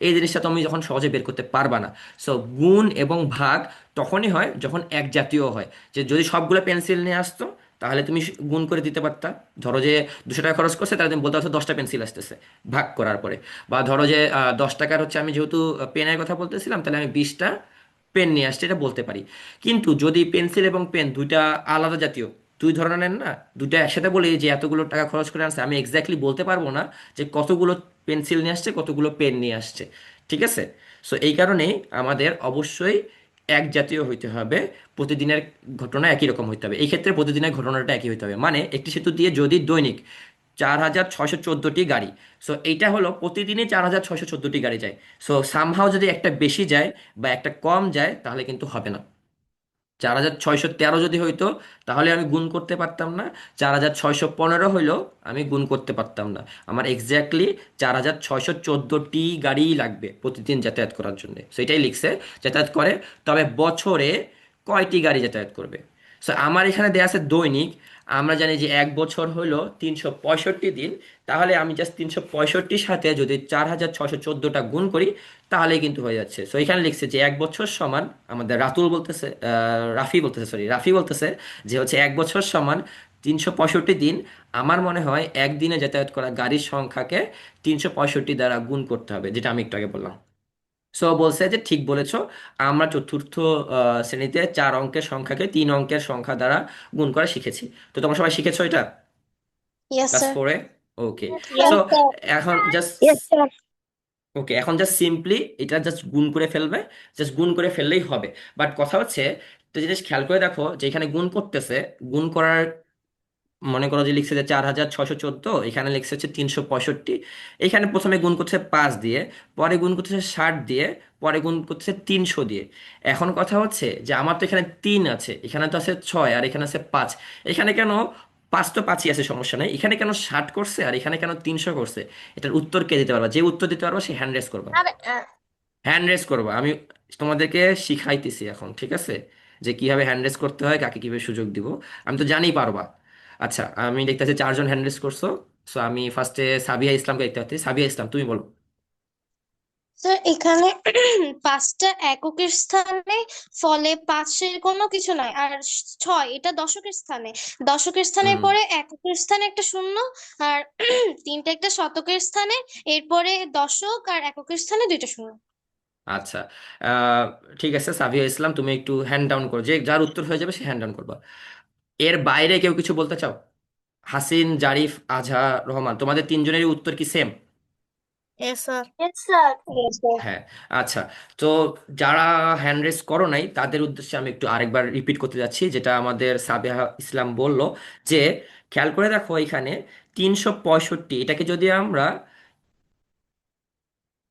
এই জিনিসটা তুমি যখন সহজে বের করতে পারবা না। সো গুণ এবং ভাগ তখনই হয় যখন এক জাতীয় হয়। যে যদি সবগুলো পেন্সিল নিয়ে আসতো তাহলে তুমি গুণ করে দিতে পারতা। ধরো যে 200 টাকা খরচ করছে, তাহলে তুমি বলতে পারছো 10টা পেন্সিল আসতেছে ভাগ করার পরে। বা ধরো যে 10 টাকার হচ্ছে, আমি যেহেতু পেনের কথা বলতেছিলাম, তাহলে আমি 20টা পেন নিয়ে আসছি, এটা বলতে পারি। কিন্তু যদি পেন্সিল এবং পেন দুইটা আলাদা জাতীয়, দুই ধরনের না, দুইটা একসাথে বলি যে এতগুলো টাকা খরচ করে আনছে, আমি এক্স্যাক্টলি বলতে পারবো না যে কতগুলো পেন্সিল নিয়ে আসছে, কতগুলো পেন নিয়ে আসছে। ঠিক আছে, সো এই কারণেই আমাদের অবশ্যই এক জাতীয় হইতে হবে, প্রতিদিনের ঘটনা একই রকম হইতে হবে। এই ক্ষেত্রে প্রতিদিনের ঘটনাটা একই হইতে হবে, মানে একটি সেতু দিয়ে যদি দৈনিক 4,614টি গাড়ি, সো এইটা হলো প্রতিদিনই 4,614টি গাড়ি যায়। সো সামহাও যদি একটা বেশি যায় বা একটা কম যায় তাহলে কিন্তু হবে না। 4613 যদি হইতো তাহলে আমি গুণ করতে পারতাম না, 4615 হইলেও আমি গুণ করতে পারতাম না। আমার এক্স্যাক্টলি 4614টি গাড়ি লাগবে প্রতিদিন যাতায়াত করার জন্য, সেটাই লিখছে যাতায়াত করে। তবে বছরে কয়টি গাড়ি যাতায়াত করবে? সো আমার এখানে দেয়া আছে দৈনিক। আমরা জানি যে এক বছর হইলো 365 দিন। তাহলে আমি জাস্ট 365 সাথে যদি 4614টা গুণ করি তাহলেই কিন্তু হয়ে যাচ্ছে। সো এখানে লিখছে যে এক বছর সমান, আমাদের রাতুল বলতেছে, রাফি বলতেছে, সরি রাফি বলতেছে যে হচ্ছে এক বছর সমান 365 দিন। আমার মনে হয় একদিনে যাতায়াত করা গাড়ির সংখ্যাকে 365 দ্বারা গুণ করতে হবে, যেটা আমি একটু আগে বললাম। সো বলছে যে ঠিক বলেছো, আমরা চতুর্থ শ্রেণীতে 4 অঙ্কের সংখ্যাকে 3 অঙ্কের সংখ্যা দ্বারা গুণ করা শিখেছি। তো তোমরা সবাই শিখেছো এটা ইয়েস ক্লাস স্যার। 4-এ? ওকে। So Yes, sir. এখন জাস্ট, Yes, sir. ওকে, এখন জাস্ট সিম্পলি এটা জাস্ট গুণ করে ফেলবে, জাস্ট গুণ করে ফেললেই হবে। বাট কথা হচ্ছে, একটা জিনিস খেয়াল করে দেখো যে এখানে গুণ করতেছে, গুণ করার, মনে করো যে লিখছে যে 4614, এখানে লিখছে হচ্ছে 365। এখানে প্রথমে গুণ করছে 5 দিয়ে, পরে গুণ করতেছে 60 দিয়ে, পরে গুণ করতেছে 300 দিয়ে। এখন কথা হচ্ছে যে আমার তো এখানে 3 আছে, এখানে তো আছে 6, আর এখানে আছে 5। এখানে কেন 5? তো 5ই আছে, সমস্যা নেই। এখানে কেন 60 করছে আর এখানে কেন 300 করছে? এটার উত্তর কে দিতে পারবা? যে উত্তর দিতে পারবা সে হ্যান্ড রেজ করবা। আর হ্যান্ড রেজ করবা, আমি তোমাদেরকে শিখাইতেছি এখন, ঠিক আছে? যে কিভাবে হ্যান্ড রেজ করতে হয়, কাকে কিভাবে সুযোগ দিব। আমি তো জানি পারবা। আচ্ছা, আমি দেখতেছি 4জন হ্যান্ড রেজ করছো। সো আমি ফার্স্টে সাবিয়া ইসলামকে দেখতে পাচ্ছি। সাবিয়া ইসলাম, তুমি বলো। স্যার এখানে পাঁচটা এককের স্থানে, ফলে পাঁচের কোনো কিছু নাই, আর ছয় এটা দশকের স্থানে, দশকের স্থানে হুম। পরে এককের স্থানে একটা শূন্য, আর তিনটা একটা শতকের স্থানে, এরপরে দশক আর এককের স্থানে দুইটা শূন্য। আচ্ছা, আহ, ঠিক আছে সাবিয়া ইসলাম, তুমি একটু হ্যান্ড ডাউন করো, যে যার উত্তর হয়ে যাবে সে হ্যান্ড ডাউন করবা। এর বাইরে কেউ কিছু বলতে চাও? হাসিন, জারিফ, আজহা, রহমান, তোমাদের তিনজনেরই উত্তর কি same? S sir. Yes, sir. Yes, sir. হ্যাঁ। আচ্ছা, তো যারা হ্যান্ড রেজ করো নাই তাদের উদ্দেশ্যে আমি একটু আরেকবার রিপিট করতে যাচ্ছি, যেটা আমাদের সাবিহা ইসলাম বলল। যে খেয়াল করে দেখো এখানে 365, এটাকে যদি আমরা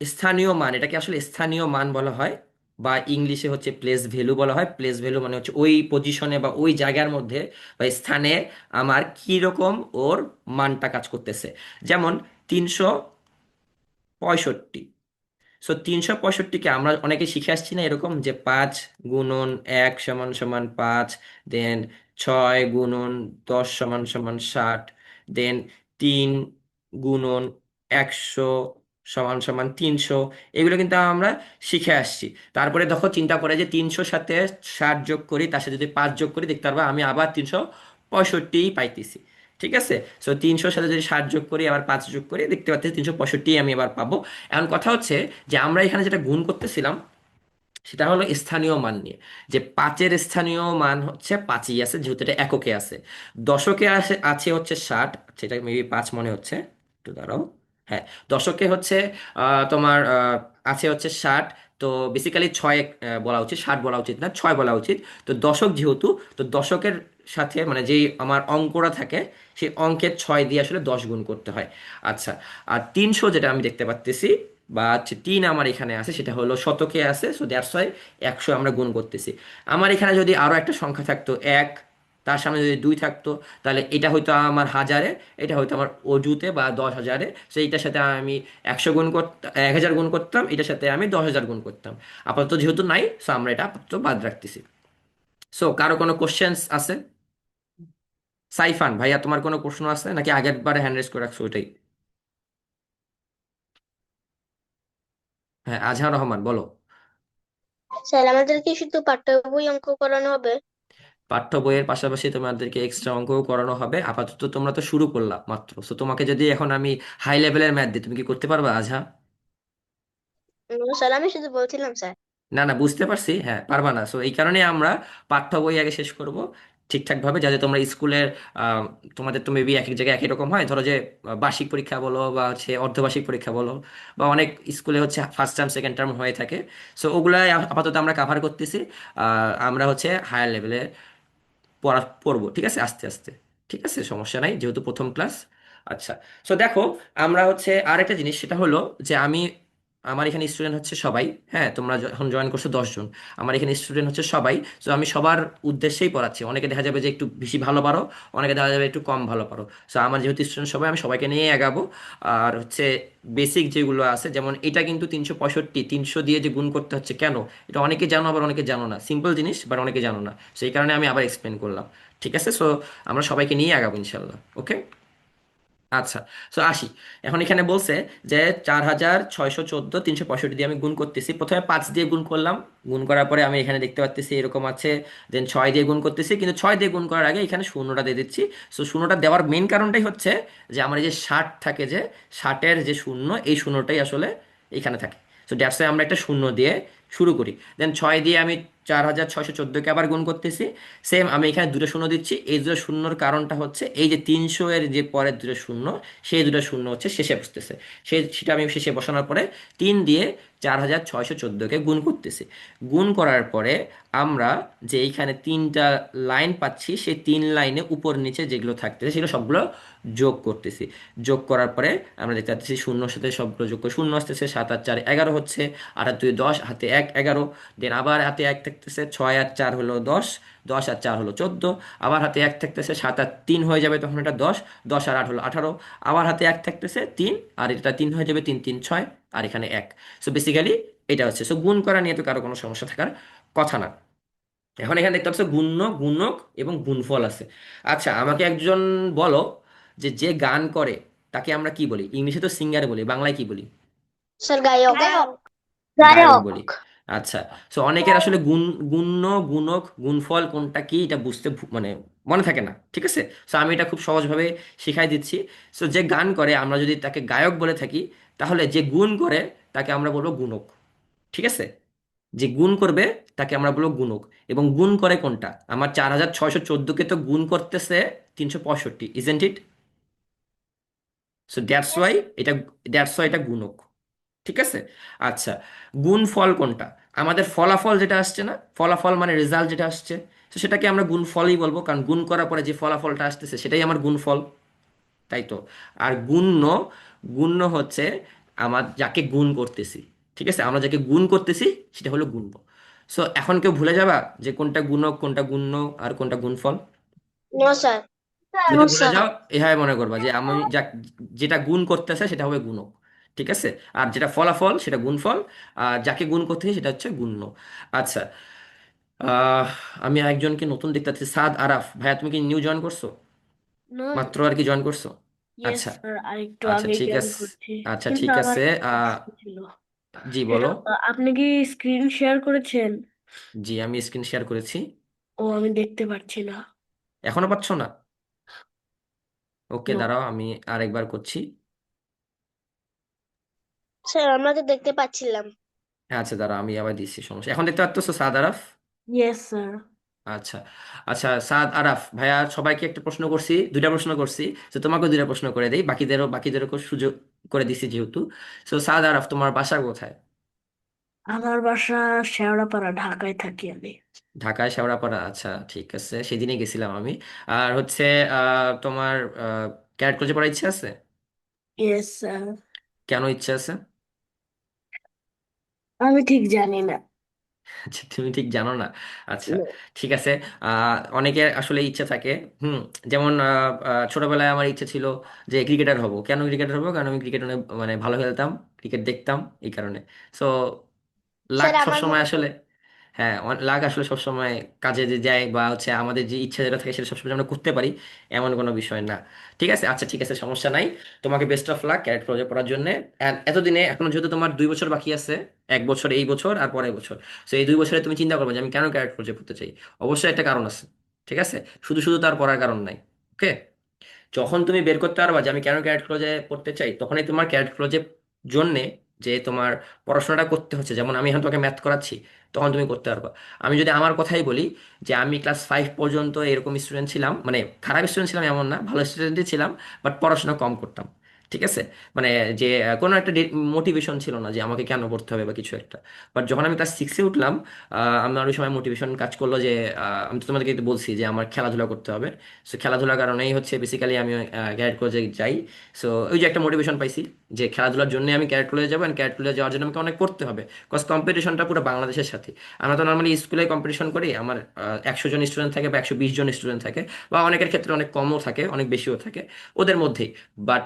স্থানীয় মান, এটাকে আসলে স্থানীয় মান বলা হয়, বা ইংলিশে হচ্ছে প্লেস ভ্যালু বলা হয়। প্লেস ভ্যালু মানে হচ্ছে ওই পজিশনে বা ওই জায়গার মধ্যে বা স্থানে আমার কি রকম ওর মানটা কাজ করতেছে। যেমন 365। সো 365কে আমরা অনেকে শিখে আসছি না এরকম, যে 5 গুণন 1 সমান সমান 5, দেন 6 গুণন 10 সমান সমান 60, দেন 3 গুণন 100 সমান সমান 300। এগুলো কিন্তু আমরা শিখে আসছি। তারপরে দেখো চিন্তা করে যে 300 সাথে 60 যোগ করি, তার সাথে যদি 5 যোগ করি, দেখতে পারবা আমি আবার 365 পাইতেছি। ঠিক আছে? সো 300 সাথে যদি 60 যোগ করি, আবার 5 যোগ করি, দেখতে পাচ্ছি 365 আমি এবার পাবো। এখন কথা হচ্ছে যে আমরা এখানে যেটা গুণ করতেছিলাম সেটা হলো স্থানীয় মান নিয়ে। যে 5-এর স্থানীয় মান হচ্ছে 5ই আছে, যেহেতু এটা এককে আছে। দশকে আছে আছে হচ্ছে 60, সেটা মেবি 5 মনে হচ্ছে, একটু দাঁড়াও। হ্যাঁ, দশকে হচ্ছে তোমার আছে হচ্ছে 60। তো বেসিক্যালি 6 বলা উচিত, 60 বলা উচিত না, 6 বলা উচিত। তো দশক যেহেতু, তো দশকের সাথে মানে যেই আমার অঙ্কটা থাকে, সেই অঙ্কের 6 দিয়ে আসলে 10 গুণ করতে হয়। আচ্ছা, আর 300 যেটা আমি দেখতে পাচ্তেছি, বা হচ্ছে 3 আমার এখানে আছে, সেটা হলো শতকে আছে। সো দ্যাটস ওয়াই 100 আমরা গুণ করতেছি। আমার এখানে যদি আরো একটা সংখ্যা থাকতো 1, তার সামনে যদি 2 থাকতো, তাহলে এটা হয়তো আমার হাজারে, এটা হয়তো আমার অযুতে বা 10,000-এ। সো এইটার সাথে আমি 100 গুণ করতাম, 1000 গুণ করতাম, এটার সাথে আমি 10,000 গুণ করতাম। আপাতত যেহেতু নাই, সো আমরা এটা আপাতত বাদ রাখতেছি। সো কারো কোনো কোশ্চেন্স আছে? সাইফান ভাইয়া, তোমার কোনো প্রশ্ন আছে নাকি আগের বারে হ্যান্ড রেজ করে রাখছো ওইটাই? হ্যাঁ, আজহার রহমান বলো। স্যার আমাদেরকে শুধু পাঠ্য বই অঙ্ক করানো হবে? পাঠ্য বইয়ের পাশাপাশি তোমাদেরকে এক্সট্রা অঙ্কও করানো হবে। আপাতত তোমরা তো শুরু করলা মাত্র, সো তোমাকে যদি এখন আমি হাই লেভেলের ম্যাথ দিই, তুমি কি করতে পারবে আজহা? স্যার আমি শুধু বলছিলাম স্যার। না না, বুঝতে পারছি, হ্যাঁ পারবা না। সো এই কারণে আমরা পাঠ্য বই আগে শেষ করব ঠিকঠাক ভাবে, যাতে তোমরা স্কুলের আহ, তোমাদের তো মেবি এক এক জায়গায় একই রকম হয়, ধরো যে বার্ষিক পরীক্ষা বলো বা হচ্ছে অর্ধবার্ষিক পরীক্ষা বলো, বা অনেক স্কুলে হচ্ছে ফার্স্ট টার্ম সেকেন্ড টার্ম হয়ে থাকে। সো ওগুলাই আপাতত আমরা কাভার করতেছি। আমরা হচ্ছে হায়ার লেভেলে পড়বো, ঠিক আছে, আস্তে আস্তে। ঠিক আছে, সমস্যা নাই, যেহেতু প্রথম ক্লাস। আচ্ছা, সো দেখো, আমরা হচ্ছে আরেকটা জিনিস, সেটা হলো যে আমি আমার এখানে স্টুডেন্ট হচ্ছে সবাই। হ্যাঁ, তোমরা এখন জয়েন করছো 10 জন। আমার এখানে স্টুডেন্ট হচ্ছে সবাই। তো আমি সবার উদ্দেশ্যেই পড়াচ্ছি। অনেকে দেখা যাবে যে একটু বেশি ভালো পারো, অনেকে দেখা যাবে একটু কম ভালো পারো। সো আমার যেহেতু স্টুডেন্ট সবাই, আমি সবাইকে নিয়ে আগাবো। আর হচ্ছে বেসিক যেগুলো আছে, যেমন এটা কিন্তু 365, 300 দিয়ে যে গুণ করতে হচ্ছে কেন, এটা অনেকে জানো আবার অনেকে জানো না। সিম্পল জিনিস, বাট অনেকে জানো না। সেই কারণে আমি আবার এক্সপ্লেন করলাম। ঠিক আছে, সো আমরা সবাইকে নিয়ে আগাবো ইনশাল্লাহ। ওকে। আচ্ছা, তো আসি। এখন এখানে বলছে যে 4614 365 দিয়ে আমি গুণ করতেছি। প্রথমে 5 দিয়ে গুণ করলাম। গুণ করার পরে আমি এখানে দেখতে পাচ্ছি এরকম আছে। দেন 6 দিয়ে গুণ করতেছি, কিন্তু 6 দিয়ে গুণ করার আগে এখানে শূন্যটা দিয়ে দিচ্ছি। সো শূন্যটা দেওয়ার মেইন কারণটাই হচ্ছে যে আমার এই যে 60 থাকে, যে 60-এর যে শূন্য, এই শূন্যটাই আসলে এখানে থাকে। সো দ্যাটস ওয়াই আমরা একটা শূন্য দিয়ে শুরু করি। দেন 6 দিয়ে আমি 4614-কে আবার গুণ করতেছি। সেম আমি এখানে দুটো শূন্য দিচ্ছি। এই দুটো শূন্যর কারণটা হচ্ছে এই যে 300 এর যে পরের দুটো শূন্য, সেই দুটো শূন্য হচ্ছে শেষে বসতেছে। সেটা আমি শেষে বসানোর পরে 3 দিয়ে 4614-কে গুণ করতেছি। গুণ করার পরে আমরা যে এইখানে 3টা লাইন পাচ্ছি, সেই 3 লাইনে উপর নিচে যেগুলো থাকতেছে সেগুলো সবগুলো যোগ করতেছি। যোগ করার পরে আমরা দেখতে পাচ্ছি শূন্যর সাথে সবগুলো যোগ করে শূন্য আসতেছে। 7 আর 4 11 হচ্ছে। 8 আর 2 10, হাতে 1 11। দেন আবার হাতে 1 থাকতেছে, 6 আর 4 হলো 10, 10 আর 4 হলো 14। আবার হাতে 1 থাকতেছে, 7 আর 3 হয়ে যাবে, তখন এটা 10, 10 আর 8 হলো 18। আবার হাতে 1 থাকতেছে 3, আর এটা 3 হয়ে যাবে, 3 3 6, আর এখানে 1। সো বেসিক্যালি এটা হচ্ছে। সো গুণ করা নিয়ে তো কারো কোনো সমস্যা থাকার কথা না। এখন এখানে দেখতে পাচ্ছ গুণ্য, গুণক এবং গুণফল আছে। আচ্ছা, আমাকে একজন বলো যে যে গান করে তাকে আমরা কি বলি? ইংলিশে তো সিঙ্গার বলি, বাংলায় কি বলি? স্যার গায়ক। গায়ক। গায়ক গায়ক। বলি। আচ্ছা। সো অনেকের আসলে গুণ্য, গুণক, গুণফল কোনটা কি এটা বুঝতে মানে মনে থাকে না। ঠিক আছে, সো আমি এটা খুব সহজভাবে শিখাই দিচ্ছি। সো যে গান করে আমরা যদি তাকে গায়ক বলে থাকি, তাহলে যে গুণ করে তাকে আমরা বলবো গুণক। ঠিক আছে, যে গুণ করবে তাকে আমরা বলবো গুণক। এবং গুণ করে কোনটা? আমার 4614-কে তো গুণ করতেছে 365, isn't it? So that's Yes, why sir. এটা, এটা গুণক। ঠিক আছে। আচ্ছা, গুণফল কোনটা? আমাদের ফলাফল যেটা আসছে না, ফলাফল মানে রেজাল্ট যেটা আসছে, তো সেটাকে আমরা গুণফলই বলবো, কারণ গুণ করার পরে যে ফলাফলটা আসতেছে সেটাই আমার গুণফল। তাই তো। আর গুণ্য, গুণ্য হচ্ছে আমার যাকে গুণ করতেছি। ঠিক আছে, আমরা যাকে গুণ করতেছি সেটা হলো গুণ্য। সো এখন কেউ ভুলে যাবা যে কোনটা গুণক, কোনটা গুণ্য, আর কোনটা গুণফল? No sir. যদি নো ভুলে স্যার। যাও, এভাবে মনে করবা যে আমি যেটা গুণ করতেছে সেটা হবে গুণক। ঠিক আছে, আর যেটা ফলাফল সেটা গুণফল, আর যাকে গুণ করতেছে সেটা হচ্ছে গুণ্য। আচ্ছা। আহ আমি একজনকে নতুন দেখতে পাচ্ছি, সাদ আরাফ ভাইয়া, তুমি কি নিউ জয়েন করছো? নো। মাত্র আর কি জয়েন করছো? ইয়েস আচ্ছা। স্যার, আরেকটু আচ্ছা আগেই ঠিক জয়েন আছে। করছি। আচ্ছা কিন্তু ঠিক আমার আছে। একটা আহ প্রশ্ন ছিল। জি সেটা বলো। আপনি কি স্ক্রিন শেয়ার করেছেন? জি, আমি স্ক্রিন শেয়ার করেছি। ও, আমি দেখতে পাচ্ছি না। এখনো পাচ্ছ না? ওকে, নো। দাঁড়াও আমি আরেকবার করছি। স্যার আমরা তো দেখতে পাচ্ছিলাম। আচ্ছা দাঁড়াও, আমি আবার দিচ্ছি, সমস্যা। এখন দেখতে পাচ্ছ সাদ আরাফ? Yes sir. আচ্ছা। আচ্ছা সাদ আরাফ ভাইয়া, সবাইকে একটা প্রশ্ন করছি, দুইটা প্রশ্ন করছি। তো তোমাকেও দুইটা প্রশ্ন করে দেই, বাকিদেরও সুযোগ করে দিছি যেহেতু। তো সাদ আরাফ, তোমার বাসা কোথায়? আমার বাসা শেওড়াপাড়া, ঢাকায় থাকি আমি। ঢাকায় শেওড়াপাড়া। আচ্ছা ঠিক আছে, সেদিনই গেছিলাম আমি। আর হচ্ছে তোমার ক্যারেট কলেজে পড়ার ইচ্ছে আছে? Yes sir. কেন ইচ্ছে আছে? আমি ঠিক জানি না। আচ্ছা, তুমি ঠিক জানো না। আচ্ছা No. ঠিক আছে। অনেকের আসলে ইচ্ছা থাকে। হুম। যেমন ছোটবেলায় আমার ইচ্ছে ছিল যে ক্রিকেটার হব। কেন ক্রিকেটার হবো? কারণ আমি ক্রিকেট অনেক মানে ভালো খেলতাম, ক্রিকেট দেখতাম, এই কারণে। সো লাক স্যার আমার সবসময় মনে আসলে, হ্যাঁ, লাক আসলে সবসময় কাজে যে যায়, বা হচ্ছে আমাদের যে ইচ্ছা যেটা থাকে সেটা সবসময় আমরা করতে পারি, এমন কোনো বিষয় না। ঠিক আছে, আচ্ছা ঠিক আছে, সমস্যা নাই। তোমাকে বেস্ট অফ লাক ক্যারেট প্রজেক্ট পড়ার জন্য। এতদিনে এখনো যেহেতু তোমার 2 বছর বাকি আছে, 1 বছর এই বছর আর পরের বছর, তো এই 2 বছরে তুমি চিন্তা করবে যে আমি কেন ক্যারেট প্রজেক্ট পড়তে চাই। অবশ্যই একটা কারণ আছে। ঠিক আছে, শুধু শুধু তার পড়ার কারণ নাই। ওকে। যখন তুমি বের করতে পারবা যে আমি কেন ক্যারেট ক্লজে পড়তে চাই, তখনই তোমার ক্যারেট ক্লজের জন্যে যে তোমার পড়াশোনাটা করতে হচ্ছে, যেমন আমি এখন তোমাকে ম্যাথ করাচ্ছি, তখন তুমি করতে পারবা। আমি যদি আমার কথাই বলি, যে আমি ক্লাস 5 পর্যন্ত এরকম স্টুডেন্ট ছিলাম, মানে খারাপ স্টুডেন্ট ছিলাম এমন না, ভালো স্টুডেন্টই ছিলাম, বাট পড়াশোনা কম করতাম। ঠিক আছে, মানে যে কোনো একটা মোটিভেশন ছিল না যে আমাকে কেন পড়তে হবে বা কিছু একটা। বাট যখন আমি ক্লাস 6-এ উঠলাম, আমার ওই সময় মোটিভেশন কাজ করলো যে আমি তো তোমাদেরকে একটু বলছি যে আমার খেলাধুলা করতে হবে। সো খেলাধুলার কারণেই হচ্ছে বেসিক্যালি আমি ক্যারেট কলেজে যাই। সো ওই যে একটা মোটিভেশন পাইছি যে খেলাধুলার জন্য আমি ক্যারেট কলেজে যাবো, অ্যান্ড ক্যারেট কলেজে যাওয়ার জন্য আমাকে অনেক পড়তে হবে, বিকজ কম্পিটিশনটা পুরো বাংলাদেশের সাথে। আমরা তো নর্মালি স্কুলে কম্পিটিশন করি, আমার 100 জন স্টুডেন্ট থাকে বা 120 জন স্টুডেন্ট থাকে, বা অনেকের ক্ষেত্রে অনেক কমও থাকে, অনেক বেশিও থাকে, ওদের মধ্যেই। বাট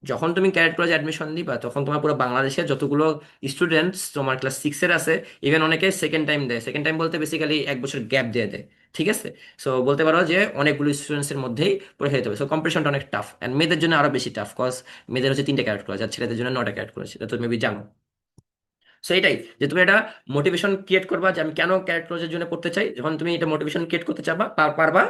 যখন তুমি ক্যারেট কলেজে অ্যাডমিশন দিবা, তখন তোমার পুরো বাংলাদেশে যতগুলো স্টুডেন্টস তোমার ক্লাস 6-এর আছে, ইভেন অনেকে সেকেন্ড টাইম দেয়, সেকেন্ড টাইম বলতে বেসিক্যালি 1 বছর গ্যাপ দিয়ে দেয়। ঠিক আছে, সো বলতে পারো যে অনেকগুলো স্টুডেন্টসের মধ্যেই পরীক্ষা দিতে হবে। সো কম্পিটিশনটা অনেক টাফ, অ্যান্ড মেয়েদের জন্য আরো বেশি টাফ, কজ মেয়েদের হচ্ছে 3টে ক্যারেট কলেজ আর ছেলেদের জন্য 9টা ক্যারেট কলেজ, এটা তুমি মেবি জানো। সো এটাই, যে তুমি এটা মোটিভেশন ক্রিয়েট করবা যে আমি কেন ক্যারেট ক্লোজের জন্য পড়তে চাই। যখন তুমি এটা মোটিভেশন ক্রিয়েট করতে চাবা পারবা,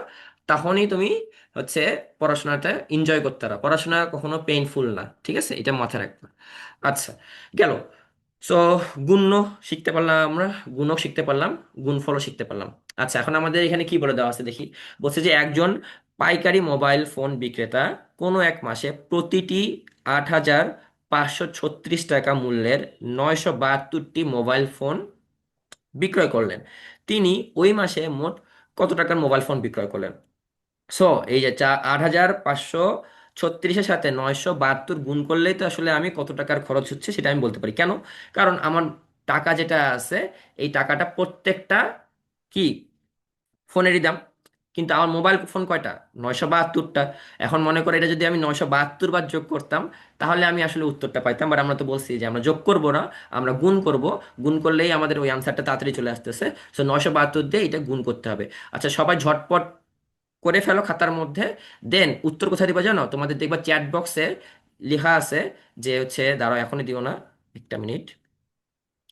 তখনই তুমি হচ্ছে পড়াশোনাটা এনজয় করতে পারবা। পড়াশোনা কখনো পেইনফুল না, ঠিক আছে, এটা মাথায় রাখবা। আচ্ছা, গেল। সো গুণ্য শিখতে পারলাম আমরা, গুণক শিখতে পারলাম, গুণফলও শিখতে পারলাম। আচ্ছা, এখন আমাদের এখানে কি বলে দেওয়া আছে দেখি। বলছে যে একজন পাইকারি মোবাইল ফোন বিক্রেতা কোনো এক মাসে প্রতিটি 8,536 টাকা মূল্যের 972টি মোবাইল ফোন বিক্রয় করলেন। তিনি ওই মাসে মোট কত টাকার মোবাইল ফোন বিক্রয় করলেন? সো এই যে 8,536-এর সাথে 972 গুণ করলেই তো আসলে আমি কত টাকার খরচ হচ্ছে সেটা আমি বলতে পারি। কেন? কারণ আমার টাকা যেটা আছে, এই টাকাটা প্রত্যেকটা কি ফোনেরই দাম। কিন্তু আমার মোবাইল ফোন কয়টা? 972টা। এখন মনে করে এটা যদি আমি 972 বার যোগ করতাম, তাহলে আমি আসলে উত্তরটা পাইতাম। বাট আমরা তো বলছি যে আমরা যোগ করব না, আমরা গুণ করব। গুণ করলেই আমাদের ওই আনসারটা তাড়াতাড়ি চলে আসতেছে। সো 972 দিয়ে এটা গুণ করতে হবে। আচ্ছা, সবাই ঝটপট করে ফেলো খাতার মধ্যে। দেন উত্তর কোথায় দিবা জানো? তোমাদের দেখবা চ্যাট বক্সে লেখা আছে, যে হচ্ছে, দাঁড়াও এখনই দিও না, একটা মিনিট।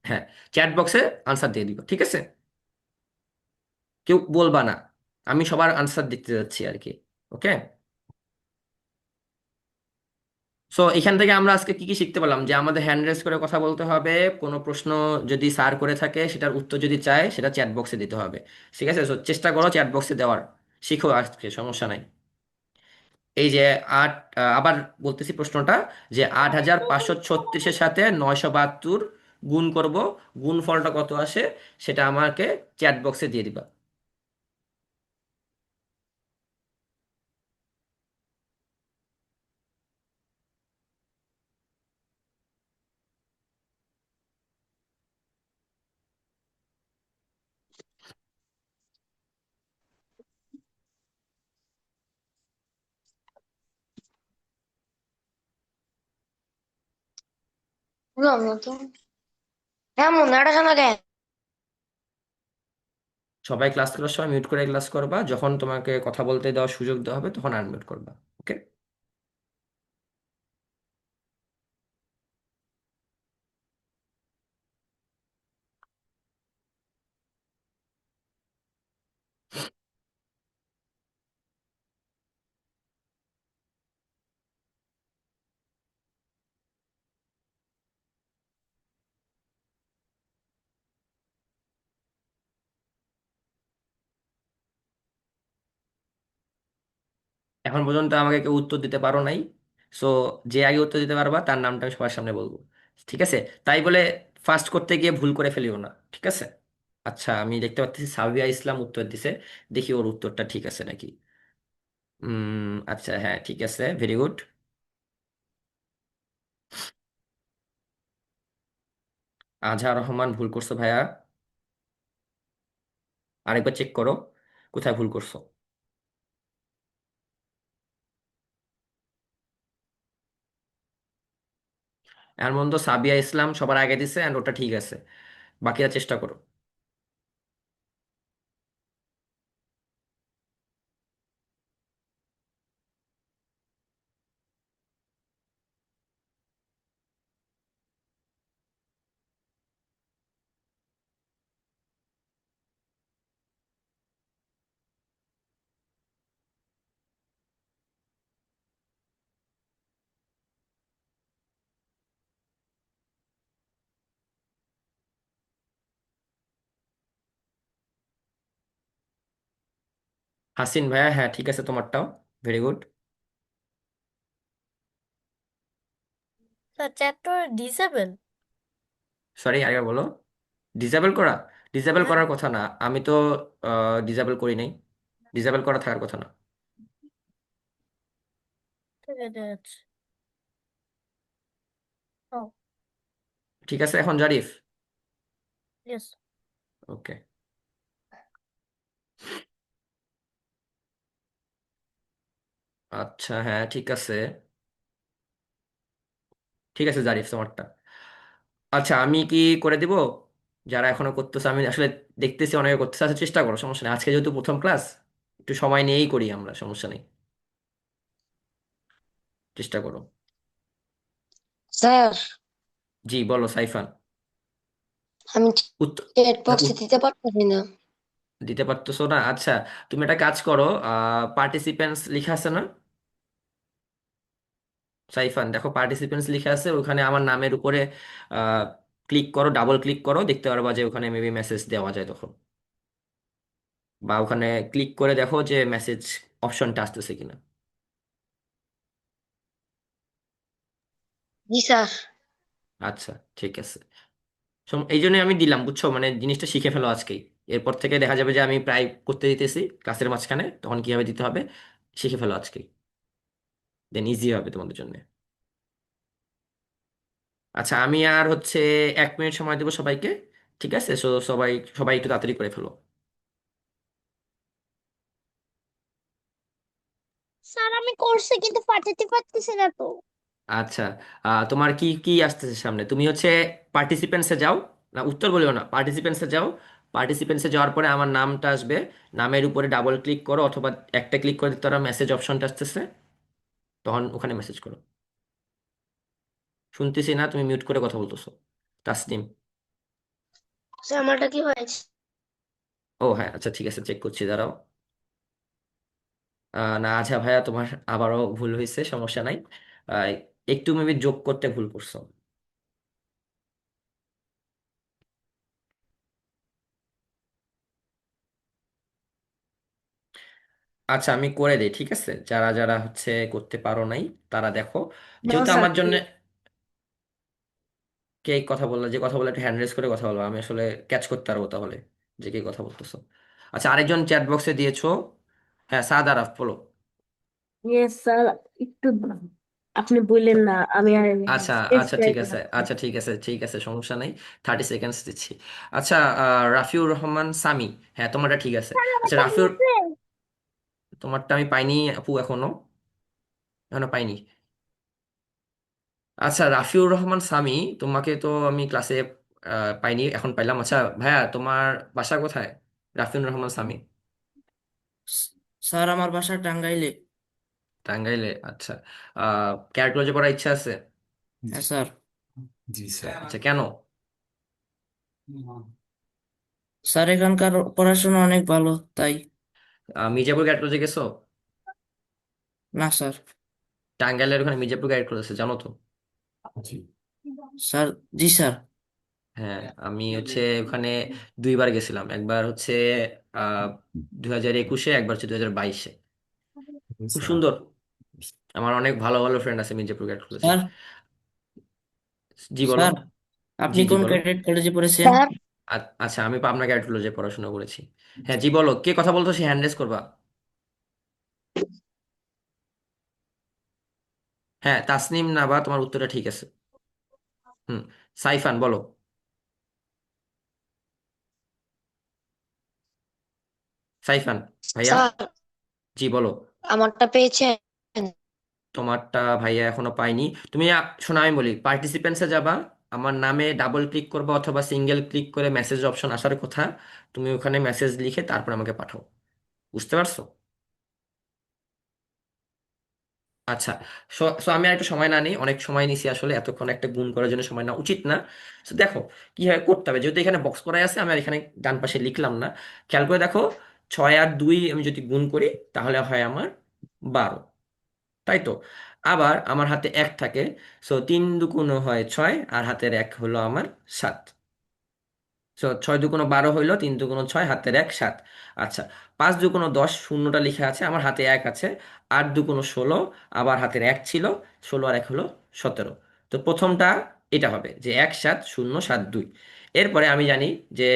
হ্যাঁ, চ্যাট বক্সে আনসার দিয়ে দিবা, ঠিক আছে? কেউ বলবা না, আমি সবার আনসার দিতে যাচ্ছি আর কি। ওকে। সো এখান থেকে আমরা আজকে কি কি শিখতে পারলাম? যে আমাদের হ্যান্ড রেজ করে কথা বলতে হবে, কোনো প্রশ্ন যদি স্যার করে থাকে সেটার উত্তর যদি চায় সেটা চ্যাট বক্সে দিতে হবে। ঠিক আছে, সো চেষ্টা করো চ্যাট বক্সে দেওয়ার। শিখো আজকে, সমস্যা নাই। এই যে আট আবার বলতেছি প্রশ্নটা, যে 8,536-এর সাথে 972 গুণ করব, গুণ ফলটা কত আসে সেটা আমাকে চ্যাট বক্সে দিয়ে দিবা। বুঝলাম না তো। এমন এটা শোনা কেন? সবাই ক্লাস করার সময় মিউট করে ক্লাস করবা, যখন তোমাকে কথা বলতে দেওয়ার সুযোগ দেওয়া হবে তখন আনমিউট করবা। ওকে। এখন পর্যন্ত আমাকে কেউ উত্তর দিতে পারো নাই। সো যে আগে উত্তর দিতে পারবা তার নামটা আমি সবার সামনে বলবো, ঠিক আছে? তাই বলে ফার্স্ট করতে গিয়ে ভুল করে ফেলিও না, ঠিক আছে? আচ্ছা, আমি দেখতে পাচ্ছি সাবিয়া ইসলাম উত্তর দিছে, দেখি ওর উত্তরটা ঠিক আছে নাকি। আচ্ছা, হ্যাঁ ঠিক আছে, ভেরি গুড। আজহার রহমান ভুল করছো ভাইয়া, আরেকবার চেক করো কোথায় ভুল করছো। এর মধ্যে সাবিয়া ইসলাম সবার আগে দিছে, অ্যান্ড ওটা ঠিক আছে, বাকিরা চেষ্টা করো। হাসিন ভাইয়া, হ্যাঁ ঠিক আছে তোমারটাও, ভেরি গুড। স্যার চ্যাপ্টার ডিসেবল। সরি, আগে বলো। ডিসেবল করা? ডিসেবল হ্যাঁ, করার কথা না, আমি তো ডিসেবল করি নাই। ডিসেবল করা থাকার কথা না। ঠিক আছে। ও, ঠিক আছে, এখন জারিফ। ইয়েস। ওকে। আচ্ছা, হ্যাঁ, ঠিক আছে। ঠিক আছে জারিফ, তোমারটা। আচ্ছা, আমি কি করে দিব? যারা এখনো করতেছে, আমি আসলে দেখতেছি অনেকে করতেছে। আচ্ছা, চেষ্টা করো, সমস্যা নেই, আজকে যেহেতু প্রথম ক্লাস, একটু সময় নিয়েই করি আমরা, সমস্যা নেই। চেষ্টা করো। স্যার, জি বলো সাইফান। আমি উত্তর? চ্যাট হ্যাঁ, বক্সে দিতে পারতেছি না। দিতে পারতেছো না? আচ্ছা, তুমি একটা কাজ করো। পার্টিসিপেন্টস লিখা আছে না সাইফান? দেখো, পার্টিসিপেন্টস লিখা আছে, ওখানে আমার নামের উপরে ক্লিক করো, ডাবল ক্লিক করো, দেখতে পারবা যে ওখানে মেবি মেসেজ দেওয়া যায় তখন। বা ওখানে ক্লিক করে দেখো যে মেসেজ অপশনটা আসতেছে কিনা। জি স্যার। আচ্ছা, ঠিক আছে। এই জন্যই আমি দিলাম, বুঝছো, মানে জিনিসটা শিখে ফেলো আজকেই। এরপর থেকে দেখা যাবে যে আমি প্রায় করতে দিতেছি ক্লাসের মাঝখানে, তখন কিভাবে দিতে হবে শিখে ফেলো আজকেই। দেন ইজি হবে তোমাদের জন্য। আচ্ছা, আমি আর হচ্ছে 1 মিনিট সময় দেবো সবাইকে। ঠিক আছে, সো সবাই সবাই একটু তাড়াতাড়ি করে ফেলো। স্যার আমি করছি কিন্তু পাঠাতে পারতেছি না তো। আচ্ছা, তোমার কি কি আসতেছে সামনে? তুমি হচ্ছে পার্টিসিপেন্টসে যাও। না, উত্তর বলিও না, পার্টিসিপেন্টসে যাও। পার্টিসিপেন্টসে যাওয়ার পরে আমার নামটা আসবে, নামের উপরে ডাবল ক্লিক করো, অথবা একটা ক্লিক করে দিতে পারো, মেসেজ অপশনটা আসতেছে, তখন ওখানে মেসেজ করো। শুনতেছি না, তুমি মিউট করে কথা বলতেছো। তাসনিম। স্যার আমারটা কি হয়েছে? ও হ্যাঁ, আচ্ছা, ঠিক আছে, চেক করছি, দাঁড়াও। না, আচ্ছা ভাইয়া, তোমার আবারও ভুল হয়েছে, সমস্যা নাই। আহ, একটু মেবি যোগ করতে ভুল করছো। আচ্ছা, আমি করে দিই, ঠিক আছে, যারা যারা হচ্ছে করতে পারো নাই তারা দেখো। না যেহেতু স্যার, আমার জন্য কে কথা বললো, যে কথা বলে একটু হ্যান্ড রেজ করে কথা বলবো, আমি আসলে ক্যাচ করতে পারবো তাহলে যে কে কথা বলতেছো। আচ্ছা, আরেকজন চ্যাট বক্সে দিয়েছো। হ্যাঁ, সাদ আরাফ, বলো। ইয়েস স্যার, একটু আপনি বললেন না, আমি আর আচ্ছা, আচ্ছা, চেষ্টাই ঠিক আছে, করেছি। আচ্ছা, ঠিক আছে, ঠিক আছে, সমস্যা নেই। 30 সেকেন্ডস দিচ্ছি। আচ্ছা, রাফিউর রহমান সামি। হ্যাঁ, তোমারটা ঠিক আছে। আচ্ছা, রাফিউর, তোমারটা আমি পাইনি আপু, এখনো এখনো পাইনি। আচ্ছা, রাফিউর রহমান সামি, তোমাকে তো আমি ক্লাসে পাইনি, এখন পাইলাম। আচ্ছা ভাইয়া, তোমার বাসা কোথায়? রাফিউর রহমান সামি। স- স্যার আমার বাসা টাঙ্গাইলে। টাঙ্গাইলে? আচ্ছা। ক্যারেট লজে পড়ার ইচ্ছা আছে? হ্যাঁ স্যার। আচ্ছা, কেন? স্যার এখানকার পড়াশোনা অনেক ভালো, তাই। মির্জাপুর ক্যারেট লজে গেছো? না স্যার। টাঙ্গাইলের ওখানে মির্জাপুর ক্যারেট লজ আছে, জানো তো? স্যার, জি স্যার। হ্যাঁ, আমি হচ্ছে ওখানে 2বার গেছিলাম, একবার হচ্ছে 2021-এ, একবার হচ্ছে 2022-এ। খুব সুন্দর। আমার অনেক ভালো ভালো ফ্রেন্ড আছে মির্জাপুর ক্যারেট কলেজে। স্যার, জি বলো। স্যার জি আপনি জি কোন বলো। ক্যাডেট কলেজে পড়েছেন? স্যার, আচ্ছা, আমি পাবনা ক্যারেট কলেজে পড়াশোনা করেছি। হ্যাঁ, জি বলো, কে কথা বলতো, সে হ্যান্ড রেজ করবা। হ্যাঁ, তাসনিম না, বা তোমার উত্তরটা ঠিক আছে। হুম। সাইফান, বলো। সাইফান ভাইয়া। স্যার জি বলো। আমারটা পেয়েছেন? তোমারটা ভাইয়া এখনো পাইনি। তুমি শোনো, আমি বলি, পার্টিসিপেন্টসে যাবা, আমার নামে ডাবল ক্লিক করবা, অথবা সিঙ্গেল ক্লিক করে মেসেজ অপশন আসার কথা, তুমি ওখানে মেসেজ লিখে তারপর আমাকে পাঠাও। বুঝতে পারছো? আচ্ছা। সো সো আমি আর একটু সময় না নিই, অনেক সময় নিছি আসলে, এতক্ষণ একটা গুণ করার জন্য সময় না উচিত না। তো দেখো কিভাবে করতে হবে, যেহেতু এখানে বক্স করাই আছে, আমি আর এখানে ডান পাশে লিখলাম না। খেয়াল করে দেখো, 6 আর 2 আমি যদি গুণ করি তাহলে হয় আমার 12, তাই তো? আবার আমার হাতে 1 থাকে, সো 3 দুগুণ হয় 6, আর হাতের 1 হলো আমার 7। সো 6 দুগুণ 12 হইলো, 3 দুগুণ 6, হাতের 1 7। আচ্ছা, 5 দুগুণ 10, শূন্যটা লিখে আছে, আমার হাতে 1 আছে। 8 দুগুণ 16, আবার হাতের 1 ছিল, 16 আর 1 হলো 17। তো প্রথমটা এটা হবে যে 17072। এরপরে আমি জানি যে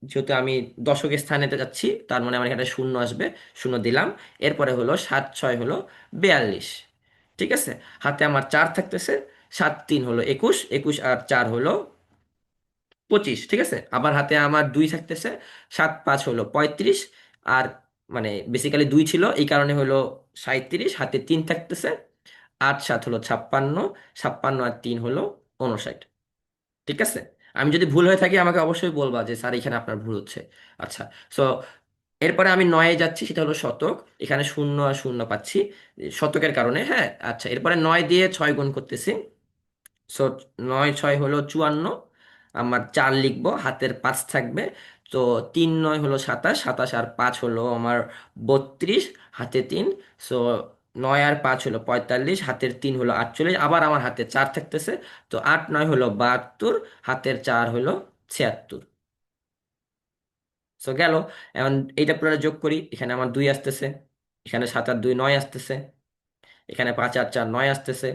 যেহেতু আমি দশকের স্থানেতে যাচ্ছি, তার মানে আমার এখানে শূন্য আসবে, শূন্য দিলাম। এরপরে হলো 7 6 হলো 42, ঠিক আছে। হাতে আমার 4 থাকতেছে, 7 3 হলো 21, 21 আর 4 হলো 25, ঠিক আছে। আবার হাতে আমার 2 থাকতেছে, 7 5 হলো 35, আর মানে বেসিক্যালি 2 ছিল এই কারণে হলো 37, হাতে 3 থাকতেছে, 8 7 হলো 56, 56 আর 3 হলো 59, ঠিক আছে। আমি যদি ভুল হয়ে থাকি আমাকে অবশ্যই বলবা যে স্যার এখানে আপনার ভুল হচ্ছে। আচ্ছা, সো এরপরে আমি 9-এ যাচ্ছি, সেটা হলো শতক। এখানে শূন্য আর শূন্য পাচ্ছি শতকের কারণে, হ্যাঁ। আচ্ছা, এরপরে 9 দিয়ে 6 গুণ করতেছি। সো 9 6 হলো 54, আমার 4 লিখবো, হাতের 5 থাকবে। তো 3 9 হলো 27, 27 আর 5 হলো আমার 32, হাতে 3। সো 9 আর 5 হলো 45, হাতের 3 হলো 48, আবার আমার হাতে 4 থাকতেছে। তো 8 9 হলো 72, হাতের 4 হলো 76। সো গেল। এখন এইটা পুরো যোগ করি, এখানে আমার 2 আসতেছে, এখানে 7 আর 2 9 আসতেছে, এখানে 5 আর 4 9 আসতেছে,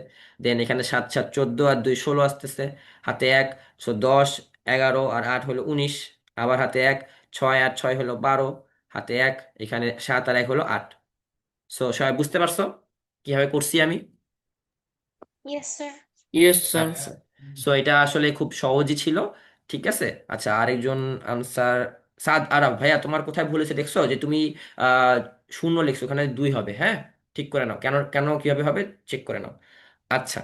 দেন এখানে 7 7 14 আর 2 16 আসতেছে, হাতে 1। সো 10 11 আর 8 হলো 19, আবার হাতে 1। 6 আর 6 হলো 12, হাতে 1। এখানে 7 আর 1 হলো 8। সো সবাই বুঝতে পারছো কিভাবে করছি আমি? Yes sir. Yes sir. আচ্ছা, সো এটা আসলে খুব সহজই ছিল, ঠিক আছে। আচ্ছা, আরেকজন আনসার, সাদ আরাফ ভাইয়া, তোমার কোথায় ভুল হয়েছে দেখছো? যে তুমি আহ শূন্য লিখছো, ওখানে 2 হবে, হ্যাঁ। ঠিক করে নাও, কেন কেন কিভাবে হবে চেক করে নাও। আচ্ছা,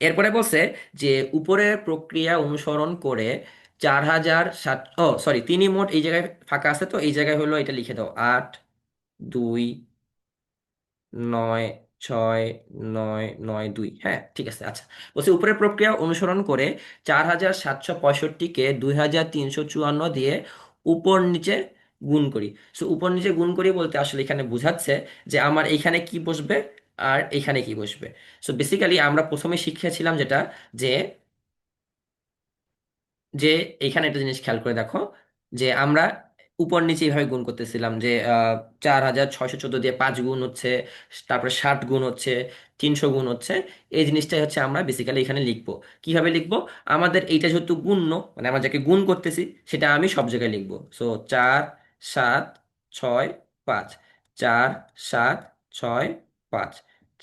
এরপরে বলছে যে উপরের প্রক্রিয়া অনুসরণ করে 4007, ও সরি, তিনি মোট, এই জায়গায় ফাঁকা আছে তো এই জায়গায় হলো এটা লিখে দাও, 8 2 9 6 9 9 2, হ্যাঁ ঠিক আছে। আচ্ছা, বলছে উপরের প্রক্রিয়া অনুসরণ করে 4765কে 2354 দিয়ে উপর নিচে গুণ করি। সো উপর নিচে গুণ করি বলতে আসলে এখানে বোঝাচ্ছে যে আমার এইখানে কি বসবে আর এইখানে কি বসবে। সো বেসিক্যালি আমরা প্রথমে শিখেছিলাম যেটা, যে যে এখানে একটা জিনিস খেয়াল করে দেখো, যে আমরা উপর নিচে এইভাবে গুণ করতেছিলাম যে 4614 দিয়ে 5 গুণ হচ্ছে, তারপরে 60 গুণ হচ্ছে, 300 গুণ হচ্ছে। এই জিনিসটাই হচ্ছে আমরা বেসিক্যালি এখানে লিখবো। কিভাবে লিখবো? আমাদের এইটা যেহেতু গুণ্য, মানে আমরা যাকে গুণ করতেছি সেটা আমি সব জায়গায় লিখবো। সো 4 7 6 5, 4 7 6 5,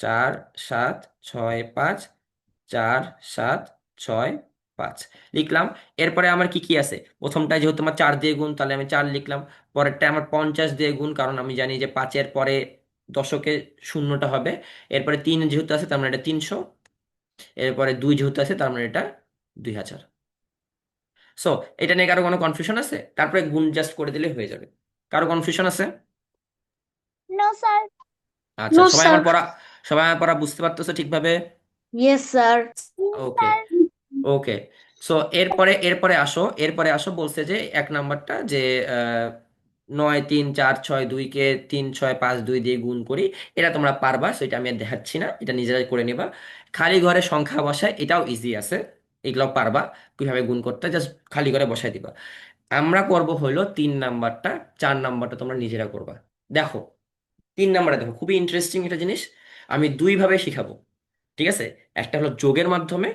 4 7 6 5, 4 7 6 5 লিখলাম। এরপরে আমার কি কি আছে? প্রথমটায় যেহেতু আমার 4 দিয়ে গুণ, তাহলে আমি 4 লিখলাম। পরেরটা আমার 50 দিয়ে গুণ, কারণ আমি জানি যে 5-এর পরে দশকে শূন্যটা হবে। এরপরে 3 যেহেতু আছে তার মানে এটা 300। এরপরে 2 যেহেতু আছে তার মানে এটা 2000। সো এটা নিয়ে কারো কোনো কনফিউশন আছে? তারপরে গুণ জাস্ট করে দিলে হয়ে যাবে। কারো কনফিউশন আছে? No sir. আচ্ছা, নো সবাই স্যার। আমার পড়া, সবাই আমার পড়া বুঝতে পারতেছো ঠিকভাবে? Yes sir. Okay, okay. So এরপরে আসো, বলছে যে 1 নাম্বারটা যে আহ, 9 3 4 6 2 কে 3 6 5 2 দিয়ে গুণ করি। এটা তোমরা পারবা, সো এটা আমি আর দেখাচ্ছি না, এটা নিজেরাই করে নিবা। খালি ঘরে সংখ্যা বসায়, এটাও ইজি আছে, এগুলো পারবা কিভাবে গুণ করতে, জাস্ট খালি ঘরে বসাই দিবা। আমরা করব হলো 3 নাম্বারটা, 4 নাম্বারটা তোমরা নিজেরা করবা। দেখো, 3 নাম্বারে দেখো, খুবই ইন্টারেস্টিং একটা জিনিস। আমি 2 ভাবে শিখাবো, ঠিক আছে। একটা হলো যোগের মাধ্যমে,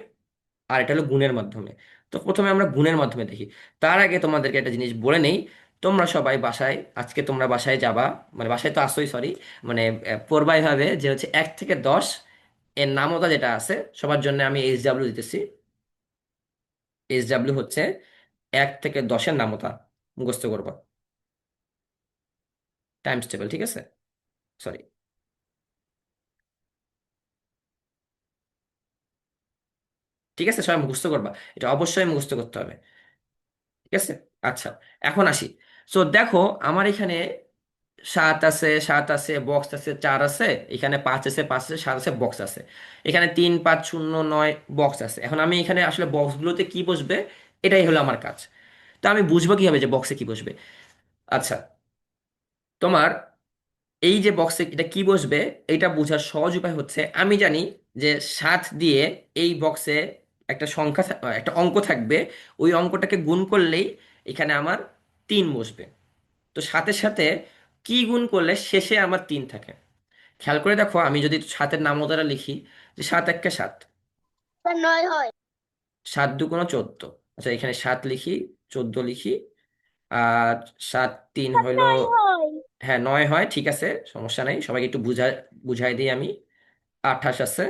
আর এটা হলো গুণের মাধ্যমে। তো প্রথমে আমরা গুণের মাধ্যমে দেখি। তার আগে তোমাদেরকে একটা জিনিস বলে নেই, তোমরা সবাই বাসায়, আজকে তোমরা বাসায় যাবা, মানে বাসায় তো আসোই, সরি, মানে পড়বা এভাবে যে হচ্ছে 1 থেকে 10 এর নামতা যেটা আছে সবার জন্য আমি HW দিতেছি। HW হচ্ছে 1 থেকে 10-এর নামতা, মুখস্থ করবা, টাইমস টেবিল, ঠিক আছে। সরি, ঠিক আছে, সবাই মুখস্থ করবা, এটা অবশ্যই মুখস্থ করতে হবে, ঠিক আছে। আচ্ছা, এখন আসি। সো দেখো, আমার এখানে 7 আছে, 7 আছে, বক্স আছে, 4 আছে, এখানে 5 আছে, 5 আছে, 7 আছে, বক্স আছে। এখানে 3 5 0 9 বক্স আছে। এখন আমি এখানে আসলে বক্সগুলোতে কি বসবে এটাই হলো আমার কাজ। তো আমি বুঝবো কিভাবে যে বক্সে কি বসবে? আচ্ছা, তোমার এই যে বক্সে এটা কি বসবে, এটা বোঝার সহজ উপায় হচ্ছে, আমি জানি যে 7 দিয়ে এই বক্সে একটা সংখ্যা একটা অঙ্ক থাকবে, ওই অঙ্কটাকে গুণ করলেই এখানে আমার 3 বসবে। তো সাথে সাথে কি গুণ করলে শেষে আমার 3 থাকে? খেয়াল করে দেখো, আমি যদি 7-এর নামতাটা লিখি, যে 7 1 7, স্যার 9 হয়। 7 × 2 = 14। আচ্ছা, এখানে 7 লিখি, 14 লিখি, আর 7 × 3 হইলো, 9 হয়। হ্যাঁ 9 হয়, ঠিক আছে, সমস্যা নাই, সবাইকে একটু বুঝাই দিই আমি। 28 আছে,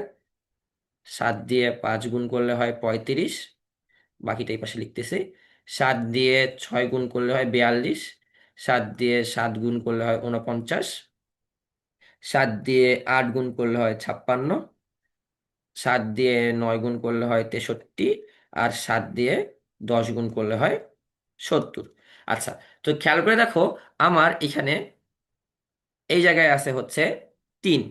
7 দিয়ে 5 গুণ করলে হয় 35, বাকিটা এই পাশে লিখতেছি। 7 দিয়ে 6 গুণ করলে হয় 42, 7 দিয়ে 7 গুণ করলে হয় 49, 7 দিয়ে 8 গুণ করলে হয় 56, 7 দিয়ে 9 গুণ করলে হয় 63, আর 7 দিয়ে 10 গুণ করলে হয় 70। আচ্ছা, তো খেয়াল করে দেখো, আমার এখানে এই জায়গায় আছে হচ্ছে 3।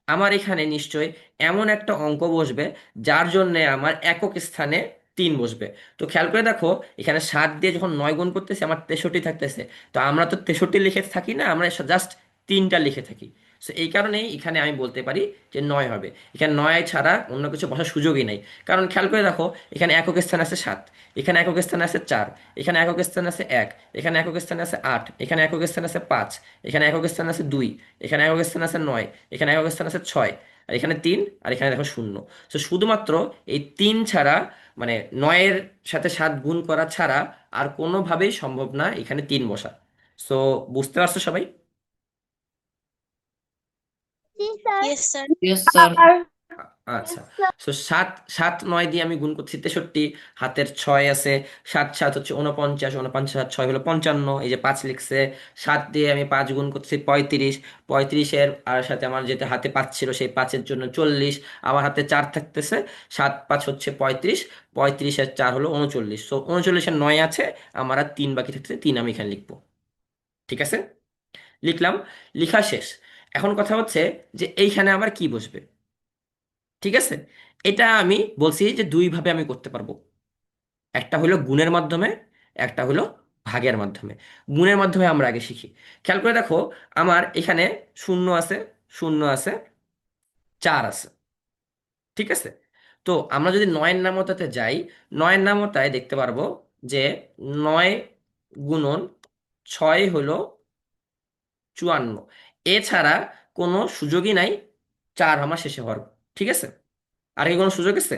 আমার এখানে নিশ্চয়ই এমন একটা অঙ্ক বসবে যার জন্য আমার একক স্থানে 3 বসবে। তো খেয়াল করে দেখো, এখানে 7 দিয়ে যখন 9 গুণ করতেছে আমার 63 থাকতেছে। তো আমরা তো 63 লিখে থাকি না, আমরা জাস্ট 3টা লিখে থাকি। তো এই কারণেই এখানে আমি বলতে পারি যে 9 হবে। এখানে 9 ছাড়া অন্য কিছু বসার সুযোগই নাই। কারণ খেয়াল করে দেখো, এখানে একক স্থানে আছে 7, এখানে একক স্থানে আছে 4, এখানে একক স্থানে আছে 1, এখানে একক স্থানে আছে 8, এখানে একক স্থানে আছে 5, এখানে একক স্থানে আছে 2, এখানে একক স্থানে আছে 9, এখানে একক স্থান আছে 6, আর এখানে 3, আর এখানে দেখো 0। তো শুধুমাত্র এই 3 ছাড়া, মানে 9-এর সাথে 7 গুণ করা ছাড়া আর কোনোভাবেই সম্ভব না এখানে 3 বসা। সো বুঝতে পারছো সবাই? জি sir. Yes sir. Yes sir. আচ্ছা, তো 7 7 9 দিয়ে আমি গুণ করছি 63, হাতের 6 আছে, 7 7 হচ্ছে 49, 49 6 হলো 55, এই যে 5 লিখছে। 7 দিয়ে আমি 5 গুণ করছি 35, 35-এর আর সাথে আমার যেটা হাতে 5 ছিল সেই 5-এর জন্য 40, আবার হাতে 4 থাকতেছে, 7 5 হচ্ছে 35, 35-এর 4 হলো 39। সো 39-এর 9 আছে, আমার আর 3 বাকি থাকতেছে, 3 আমি এখানে লিখবো। ঠিক আছে, লিখলাম, লিখা শেষ। এখন কথা হচ্ছে যে এইখানে আবার কি বসবে। ঠিক আছে, এটা আমি বলছি যে দুইভাবে আমি করতে পারবো। একটা হলো গুণের মাধ্যমে, একটা হলো ভাগের মাধ্যমে। গুণের মাধ্যমে আমরা আগে শিখি। খেয়াল করে দেখো, আমার এখানে 0 আছে, 0 আছে, 4 আছে। ঠিক আছে, তো আমরা যদি 9-এর নামতাতে যাই, 9-এর নামতায় দেখতে পারবো যে 9 × 6 হলো 54। এছাড়া কোনো সুযোগই নাই 4 আমার শেষে হওয়ার। ঠিক আছে, আর কি কোনো সুযোগ আছে?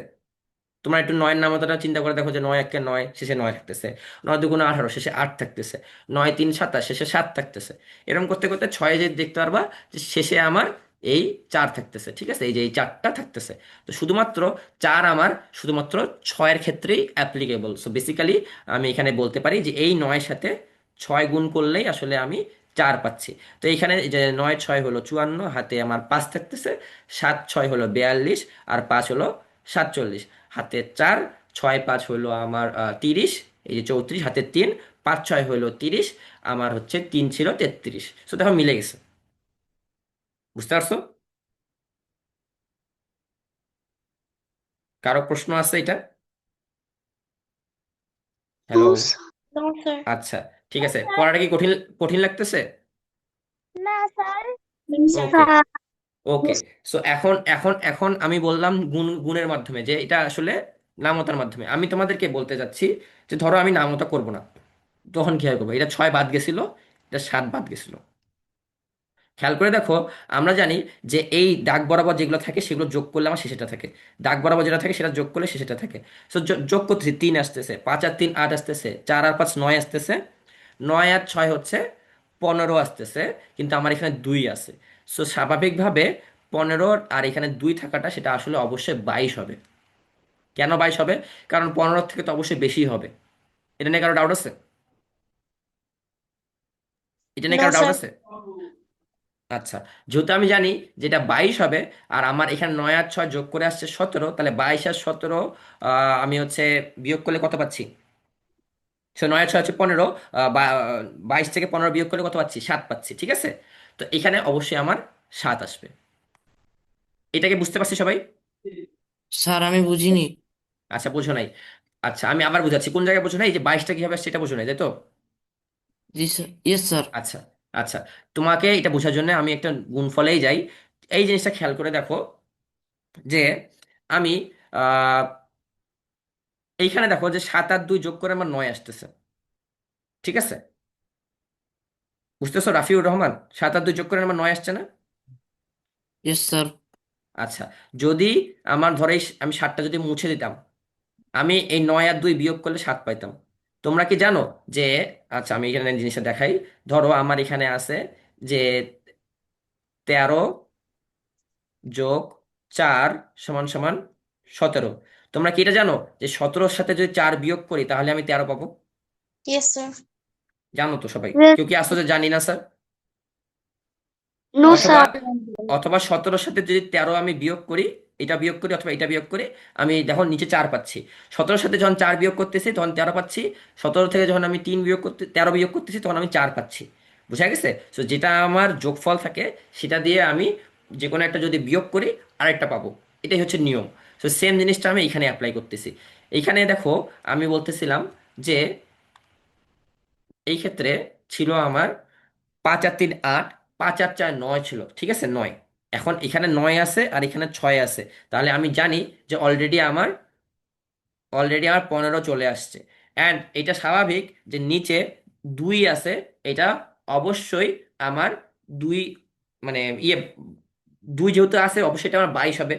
তোমার একটু 9-এর নামতাটা চিন্তা করে দেখো, যে 9 × 1 = 9, শেষে 9 থাকতেছে, 9 2 × 18 শেষে 8 থাকতেছে, 9 3 = 27 শেষে 7 থাকতেছে। এরকম করতে করতে 6-এ যে দেখতে পারবা যে শেষে আমার এই 4 থাকতেছে। ঠিক আছে, এই যে এই 4টা থাকতেছে। তো শুধুমাত্র 4 আমার শুধুমাত্র 6-এর ক্ষেত্রেই অ্যাপ্লিকেবল। সো বেসিক্যালি আমি এখানে বলতে পারি যে এই 9-এর সাথে 6 গুণ করলেই আসলে আমি 4 পাচ্ছি। তো এইখানে এই যে 9 6 হলো 54, হাতে আমার 5 থাকতেছে, 7 6 হলো 42, আর 5 হলো 47, হাতে 4, 6 5 হলো আমার 30, এই যে 34, হাতে 3, 5 6 হলো 30, আমার হচ্ছে 3 ছিল 33। সো দেখো মিলে গেছে। বুঝতে পারছো? কারো প্রশ্ন আছে এটা? No hello? Sir. No sir. আচ্ছা, ঠিক আছে, পড়াটা কি কঠিন কঠিন লাগতেছে? না sir. No sir. Okay, okay. So এখন এখন এখন আমি বললাম গুণের মাধ্যমে, যে এটা আসলে নামতার মাধ্যমে। আমি তোমাদেরকে বলতে যাচ্ছি যে ধরো আমি নামতা করব না, তখন কি হবে করবো? এটা 6 বাদ গেছিল, এটা 7 বাদ গেছিল। খেয়াল করে দেখো, আমরা জানি যে এই দাগ বরাবর যেগুলো থাকে সেগুলো যোগ করলে আমার শেষেটা থাকে, দাগ বরাবর যেটা থাকে সেটা যোগ করলে শেষেটা থাকে। সো যোগ করতেছি, 3 আসতেছে, 5 আর 3 8 আসতেছে, 4 আর 5 9 আসতেছে, 9 আর 6 হচ্ছে 15 আসতেছে, কিন্তু আমার এখানে 2 আছে। সো স্বাভাবিকভাবে 15 আর এখানে 2 থাকাটা সেটা আসলে অবশ্যই 22 হবে। কেন 22 হবে? কারণ 15 থেকে তো অবশ্যই বেশি হবে। এটা নিয়ে কারো ডাউট আছে? এটা নিয়ে নো কারো ডাউট স্যার। আছে? আচ্ছা, যেহেতু আমি জানি যেটা 22 হবে, আর আমার এখানে 9 আর 6 যোগ করে আসছে 17, তাহলে 22 আর 17 আমি হচ্ছে বিয়োগ করলে কত পাচ্ছি? সে 9 আর 6 হচ্ছে 15, 22 থেকে 15 বিয়োগ করলে কত পাচ্ছি? 7 পাচ্ছি। ঠিক আছে, তো এখানে অবশ্যই আমার 7 আসবে। এটাকে বুঝতে পারছি সবাই? স্যার আমি বুঝিনি। আচ্ছা, বুঝো নাই? আচ্ছা, আমি আবার বুঝাচ্ছি, কোন জায়গায় বুঝো নাই? এই যে 22টা কিভাবে আসছে এটা বুঝো নাই, তাই তো? জি স্যার, ইয়েস স্যার। আচ্ছা, আচ্ছা, তোমাকে এটা বোঝার জন্য আমি একটা গুণফলেই যাই। এই জিনিসটা খেয়াল করে দেখো, যে আমি আহ এইখানে দেখো যে 7 আর 2 যোগ করে আমার 9 আসতেছে। ঠিক আছে, বুঝতেছো রাফিউর রহমান? 7 আর 2 যোগ করে আমার 9 আসছে না? Yes sir. আচ্ছা, যদি আমার ধরে আমি 7টা যদি মুছে দিতাম, আমি এই 9 আর 2 বিয়োগ করলে 7 পাইতাম। তোমরা কি জানো যে, আচ্ছা আমি এখানে জিনিসটা দেখাই। ধরো আমার এখানে আছে যে 13 + 4 = 17। তোমরা কি এটা জানো যে 17-র সাথে যদি 4 বিয়োগ করি তাহলে আমি 13 পাবো? Yes sir. জানো তো সবাই? Yes, কেউ কি আসলে জানি না স্যার? no অথবা sir. অথবা 17-র সাথে যদি 13 আমি বিয়োগ করি, এটা বিয়োগ করি অথবা এটা বিয়োগ করি, আমি দেখো নিচে 4 পাচ্ছি। 17-র সাথে যখন 4 বিয়োগ করতেছি তখন 13 পাচ্ছি। 17 থেকে যখন আমি 13 বিয়োগ করতেছি তখন আমি 4 পাচ্ছি। বুঝা গেছে? তো যেটা আমার যোগফল থাকে সেটা দিয়ে আমি যে কোনো একটা যদি বিয়োগ করি আরেকটা পাবো। এটাই হচ্ছে নিয়ম। তো সেম জিনিসটা আমি এখানে অ্যাপ্লাই করতেছি। এইখানে দেখো, আমি বলতেছিলাম যে এই ক্ষেত্রে ছিল আমার 5 আর 3 8, 5 আর 4 9 ছিল, ঠিক আছে 9। এখন এখানে 9 আছে আর এখানে 6 আছে, তাহলে আমি জানি যে অলরেডি আমার 15 চলে আসছে। অ্যান্ড এটা স্বাভাবিক যে নিচে 2 আছে, এটা অবশ্যই আমার দুই, মানে ইয়ে, 2 যেহেতু আছে অবশ্যই এটা আমার 22 হবে,